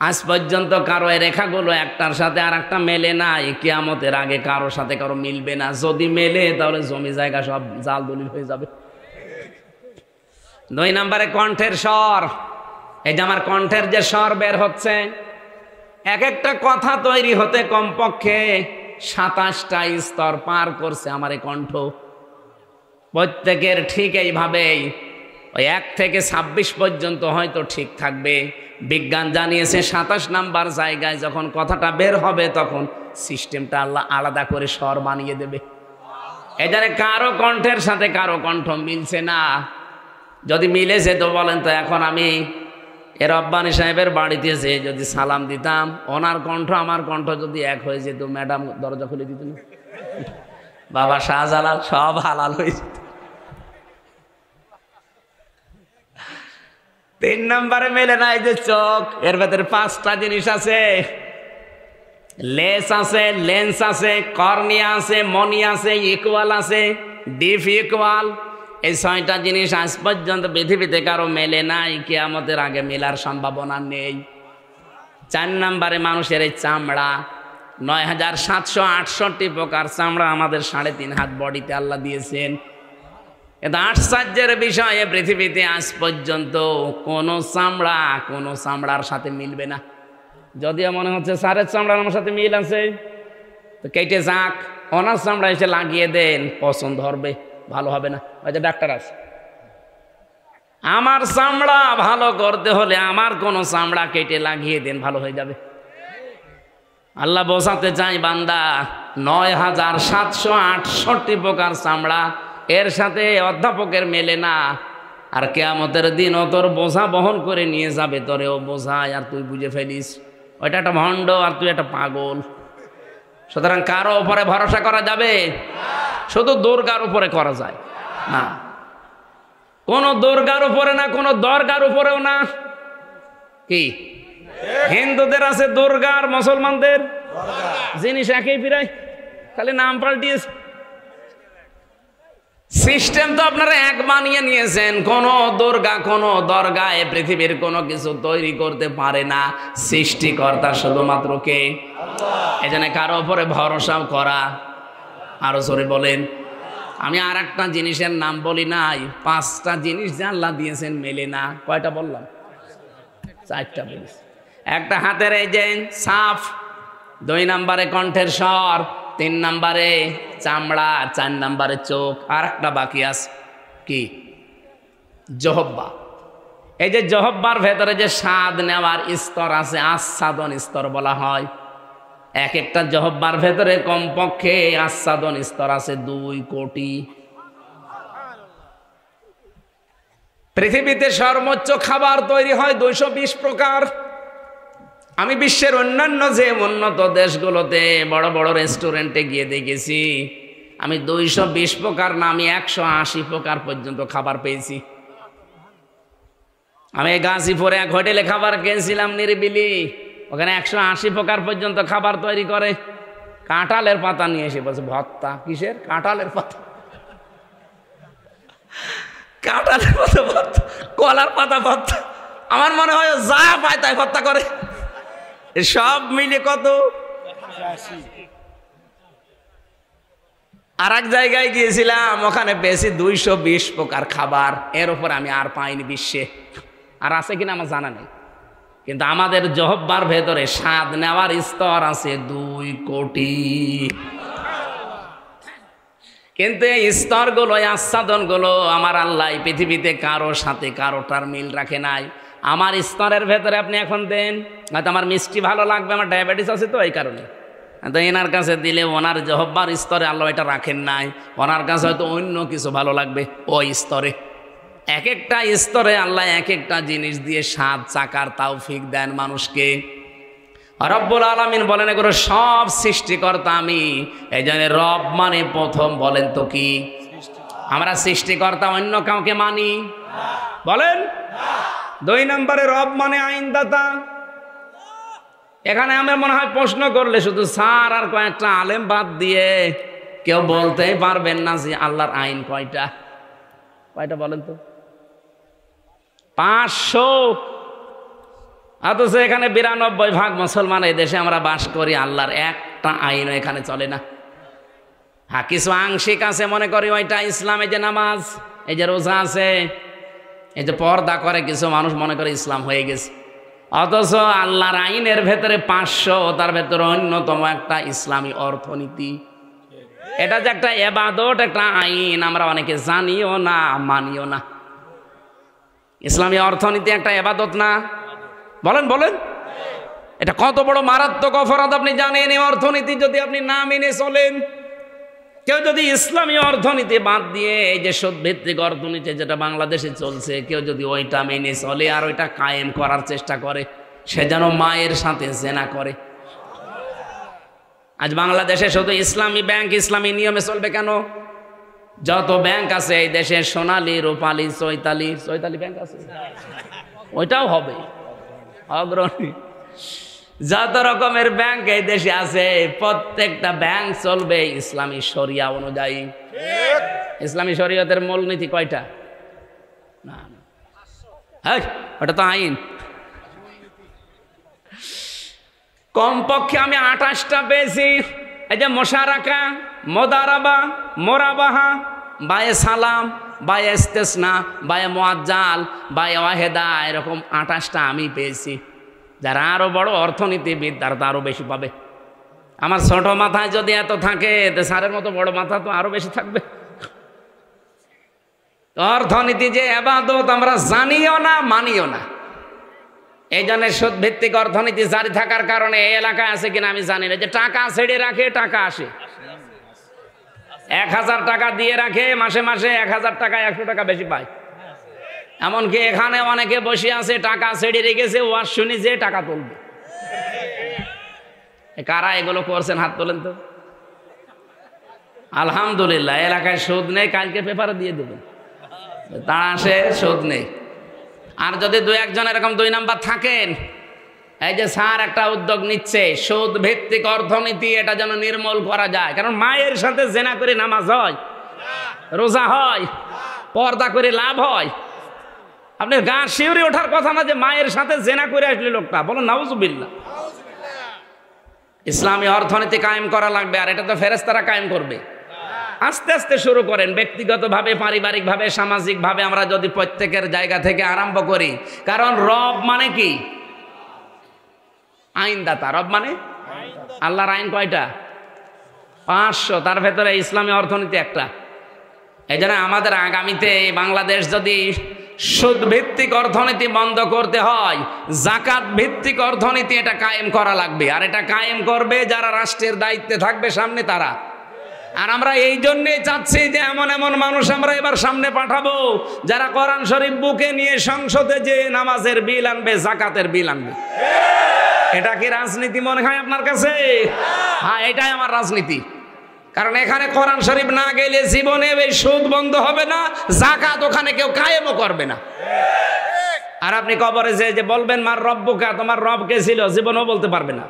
আজ পর্যন্ত কারো এই রেখাগুলো একটার সাথে আর একটা মেলে না। কিয়ামতের আগে কারো সাথে কারো মিলবে না। যদি মেলে তাহলে জমি জায়গা সব জাল দলিল হয়ে যাবে। 2 নম্বরে কণ্ঠের স্বর। এই যে আমার কণ্ঠের যে স্বর বের হচ্ছে, এক একটা কথা তৈরি হতে কমপক্ষে 27টা স্তর পার করছে আমার এই কণ্ঠ। প্রত্যেকের ঠিক এইভাবেই ওই 1 থেকে 26 পর্যন্ত হয়তো ঠিক থাকবে। বিজ্ঞান জানিয়েছে 27 নাম্বার জায়গায় যখন কথাটা বের হবে তখন সিস্টেমটা আল্লাহ আলাদা করে স্বর বানিয়ে দেবে। এখানে কারো কণ্ঠের সাথে কারো কণ্ঠ মিলছে না। যদি মিলেছে তো বলেন তো, এখন আমি রব্বানী সাহেবের বাড়িতে যে যদি সালাম দিতাম, ওনার কণ্ঠ আমার কণ্ঠ যদি এক হয়ে যেত, ম্যাডাম দরজা খুলে দিত না, বাবা শাহজালাল সব হালাল হয়ে যেত। 3 নম্বরে মেলে না এই যে চোখ। এর ভেতরে 5টা জিনিস আছে। লেন্স আছে, লেন্স আছে, কর্নিয়া আছে, মনি আছে, ইকুয়াল আছে, ডিপ ইকুয়াল। এই 6টা জিনিস আজ পর্যন্ত পৃথিবীতে কারো মেলে নাই। কিয়ামতের আগে মেলার সম্ভাবনা নেই। 4 নম্বরে মানুষের এই চামড়া। 9768 প্রকার চামড়া আমাদের 3.5 হাত বডিতে আল্লাহ দিয়েছেন। এটা আশ্চর্যের বিষয়ে পৃথিবীতে আজ পর্যন্ত কোনো চামড়ার সাথে মিলবে না। যদিও মনে হচ্ছে স্যারের চামড়ার আমার সাথে মিল আছে, তো কেটে যাক, ওনার চামড়া এসে লাগিয়ে দেন, পছন্দ হবে, ভালো হবে না। ওই যে ডাক্তার আছে, আমার চামড়া ভালো করতে হলে আমার কোনো চামড়া কেটে লাগিয়ে দেন, ভালো হয়ে যাবে। আল্লাহ বোঝাতে চাই বান্দা, 9768 প্রকার চামড়া, এর সাথে অধ্যাপকের মেলে না। আর কিয়ামতের দিন ও তোর বোঝা বহন করে নিয়ে যাবে, তোরে ও বোঝায় আর তুই বুঝে ফেলিস ওইটা একটা ভণ্ড আর তুই একটা পাগল। সুতরাং কারো উপরে ভরসা করা যাবে? শুধু দুর্গার উপরে করা যায় না। কোন দুর্গার উপরে না, কোন দরগার উপরেও না। কি হিন্দুদের আছে দুর্গা আর মুসলমানদের জিনিস একই, প্রায় খালি নাম পাল্টিয়েছে। সিস্টেম তো আপনারা এক বানিয়ে নিয়েছেন। কোন দুর্গা কোন দরগা এ পৃথিবীর কোনো কিছু তৈরি করতে পারে না। সৃষ্টিকর্তা শুধুমাত্র কে? এজন্য কারো উপরে ভরসাও করা। আরো জোরে বলেন। আমি আর একটা জিনিসের নাম বলি নাই, 5টা জিনিস যে আল্লাহ দিয়েছেন মেলে না। কয়টা বললাম? 4টা বলিস। একটা হাতের এই যে ছাপ, 2 নম্বরে কণ্ঠের স্বর, 3 নম্বরে চামড়া, 4 নম্বরে চোখ, আর একটা বাকি আছে কি? জহব্বা। এই যে জহব্বার ভেতরে যে স্বাদ নেওয়ার স্তর আছে, আস্বাদন স্তর বলা হয়। এক একটা জহব্বার ভেতরে কমপক্ষে আস্বাদন স্তর আছে 2 কোটি। পৃথিবীতে সর্বোচ্চ খাবার তৈরি হয় 220 প্রকার। আমি বিশ্বের অন্যান্য যে উন্নত দেশগুলোতে বড় বড় রেস্টুরেন্টে গিয়ে দেখেছি, আমি 220 প্রকার না, আমি 180 প্রকার পর্যন্ত খাবার পেয়েছি। আমি গাজীপুরে এক হোটেলে খাবার খেয়েছিলাম নিরিবিলি, ওখানে 180 প্রকার পর্যন্ত খাবার তৈরি করে। কাঁঠালের পাতা নিয়ে এসে বলছে ভর্তা। কিসের? কাঁঠালের পাতা। কাঁঠালের পাতা ভর্তা, কলার পাতা ভর্তা। আমার মনে হয় যা পায় তাই ভর্তা করে। সব মিলে কত? আর এক জায়গায় গিয়েছিলাম, ওখানে পেয়েছি 220 প্রকার খাবার। এর উপর আমি আর পাইনি বিশ্বে। আর আছে কিনা আমার জানা নেই। কিন্তু আমাদের জহব্বার ভেতরে স্বাদ নেওয়ার স্তর আছে 2 কোটি। কিন্তু এই স্তরগুলো, আস্বাদনগুলো আমার আল্লাহ পৃথিবীতে কারো সাথে কারোটার মিল রাখে নাই। আমার স্তরের ভেতরে আপনি এখন দেন, হয়তো আমার মিষ্টি ভালো লাগবে, আমার ডায়াবেটিস আছে তো এই কারণে। তো এনার কাছে দিলে ওনার জহব্বার স্তরে আল্লাহ এটা রাখেন নাই। ওনার কাছে হয়তো অন্য কিছু ভালো লাগবে ওই স্তরে। এক একটা স্তরে আল্লাহ এক একটা জিনিস দিয়ে স্বাদ চাকার তৌফিক দেন মানুষকে। রব্বুল আলামিন বলেন এগুলো সব সৃষ্টিকর্তা আমি। এই জন্য রব মানে প্রথম বলেন তো কি? আমরা সৃষ্টিকর্তা অন্য কাউকে মানি? বলেন। 2 নম্বরে রব মানে আইনদাতা। এখানে আমার মনে হয় প্রশ্ন করলে শুধু স্যার আর কয়েকটা আলেম বাদ দিয়ে কেউ বলতেই পারবেন না যে আল্লাহর আইন কয়টা। কয়টা বলেন তো? 500। অথচ এখানে 92% মুসলমান এই দেশে আমরা বাস করি, আল্লাহর একটা আইনও এখানে চলে না। হ্যাঁ, কিছু আংশিক আছে, মনে করি ওইটা ইসলাম। এই যে নামাজ, এই যে রোজা আছে, এই যে পর্দা করে কিছু মানুষ মনে করে ইসলাম হয়ে গেছে। অথচ আল্লাহর আইনের ভেতরে 500, তার ভেতরে অন্যতম একটা ইসলামী অর্থনীতি। এটা যে একটা ইবাদত, একটা আইন, আমরা অনেকে জানিও না, মানিও না। ইসলামী অর্থনীতি একটা ইবাদত না? বলেন বলেন, এটা কত বড় মারাত্মক অপরাধ আপনি জানেন? এই অর্থনীতি যদি আপনি না মেনে চলেন, কেউ যদি ইসলামী অর্থনীতি বাদ দিয়ে এই যে সুদভিত্তিক অর্থনীতি যেটা বাংলাদেশে চলছে, কেউ যদি ওইটা মেনে চলে আর ওইটা কায়েম করার চেষ্টা করে, সে যেন মায়ের সাথে জেনা করে। আজ বাংলাদেশে শুধু ইসলামী ব্যাংক ইসলামী নিয়মে চলবে কেন? যত ব্যাংক আছে এই দেশে, সোনালী, রূপালী, চৈতালি ব্যাংক আছে, ওইটাও হবে অগ্রণী। যত রকমের ব্যাংক এই দেশে আছে, প্রত্যেকটা ব্যাংক চলবে ইসলামী শরিয়া অনুযায়ী। ইসলামী শরিয়তের মূলনীতি কয়টা? না, হ্যাঁ, ওটা তো আইন। কমপক্ষে আমি 28টা পেয়েছি। এই যে মোশারাকা, মোদারাবা, মোরাবাহা, বায়ে সালাম, বায়ে ইস্তেসনা, বায়ে মুআজ্জাল, বায়ে ওয়াহেদা, এরকম 28টা আমি পেয়েছি। যারা আরো বড় অর্থনীতিবিদ তারা তো আরো বেশি পাবে। আমার ছোট মাথায় যদি এত থাকে, তো স্যারের মতো বড় মাথা তো আরো বেশি থাকবে। অর্থনীতি যে ইবাদত আমরা জানিও না, মানিও না। এই জন্য সুদ ভিত্তিক অর্থনীতি জারি থাকার কারণে এই এলাকায় আছে কিনা আমি জানি না, যে টাকা ছেড়ে রাখে, টাকা আসে। 1000 টাকা দিয়ে রাখে, মাসে মাসে 1000 টাকা 100 টাকা বেশি পায়। এমনকি এখানে অনেকে বসে আছে, টাকা ছেড়ে রেখেছে, ওয়াজ শুনি যে টাকা তুলবে। কারা এগুলো করছেন হাত তোলেন তো। আলহামদুলিল্লাহ, এলাকায় সুদ নেই, কালকে পেপারে দিয়ে দেবেন, তারা আসে সুদ নেই। আর যদি 2-1 এরকম 2 নাম্বার থাকেন, এই যে স্যার একটা উদ্যোগ নিচ্ছে সুদ ভিত্তিক অর্থনীতি, এটা যেন নির্মূল করা যায়। কারণ মায়ের সাথে জেনা করে নামাজ হয়, রোজা হয়, পর্দা করে লাভ হয়। আপনি গা শিউরে ওঠার কথা না যে মায়ের সাথে জেনা করে আসলে লোকটা, বলো নাউজুবিল্লাহ। ইসলামী অর্থনীতি কায়েম করা লাগবে, আর এটা তো ফেরেশতারা কায়েম করবে। আস্তে আস্তে শুরু করেন, ব্যক্তিগতভাবে, পারিবারিকভাবে, সামাজিকভাবে আমরা যদি প্রত্যেকের জায়গা থেকে আরম্ভ করি। কারণ রব মানে কি? আইনদাতা। রব মানে আল্লাহর আইন কয়টা? 500, তার ভেতরে ইসলামী অর্থনীতি একটা। এই জন্য আমাদের আগামীতে বাংলাদেশ যদি সুদ ভিত্তিক অর্থনীতি বন্ধ করতে হয়, জাকাত ভিত্তিক অর্থনীতি এটা কায়েম করা লাগবে। আর এটা কায়েম করবে যারা রাষ্ট্রের দায়িত্বে থাকবে সামনে, তারা। আর আমরা এই জন্যে চাচ্ছি যে এমন এমন মানুষ আমরা এবার সামনে পাঠাবো যারা কোরআন শরীফ বুকে নিয়ে সংসদে যে নামাজের বিল আনবে, জাকাতের বিল আনবে। এটা কি রাজনীতি মনে হয় আপনার কাছে? হ্যাঁ, এটাই আমার রাজনীতি। কারণ এখানে কোরআন শরীফ না গেলে জীবনে এই সুদ বন্ধ হবে না, জাকাত ওখানে কেউ কায়েমও করবে না। আর আপনি কবরে যে বলবেন মার রব্বুকা, তোমার রব কে ছিল, জীবনেও বলতে পারবে না।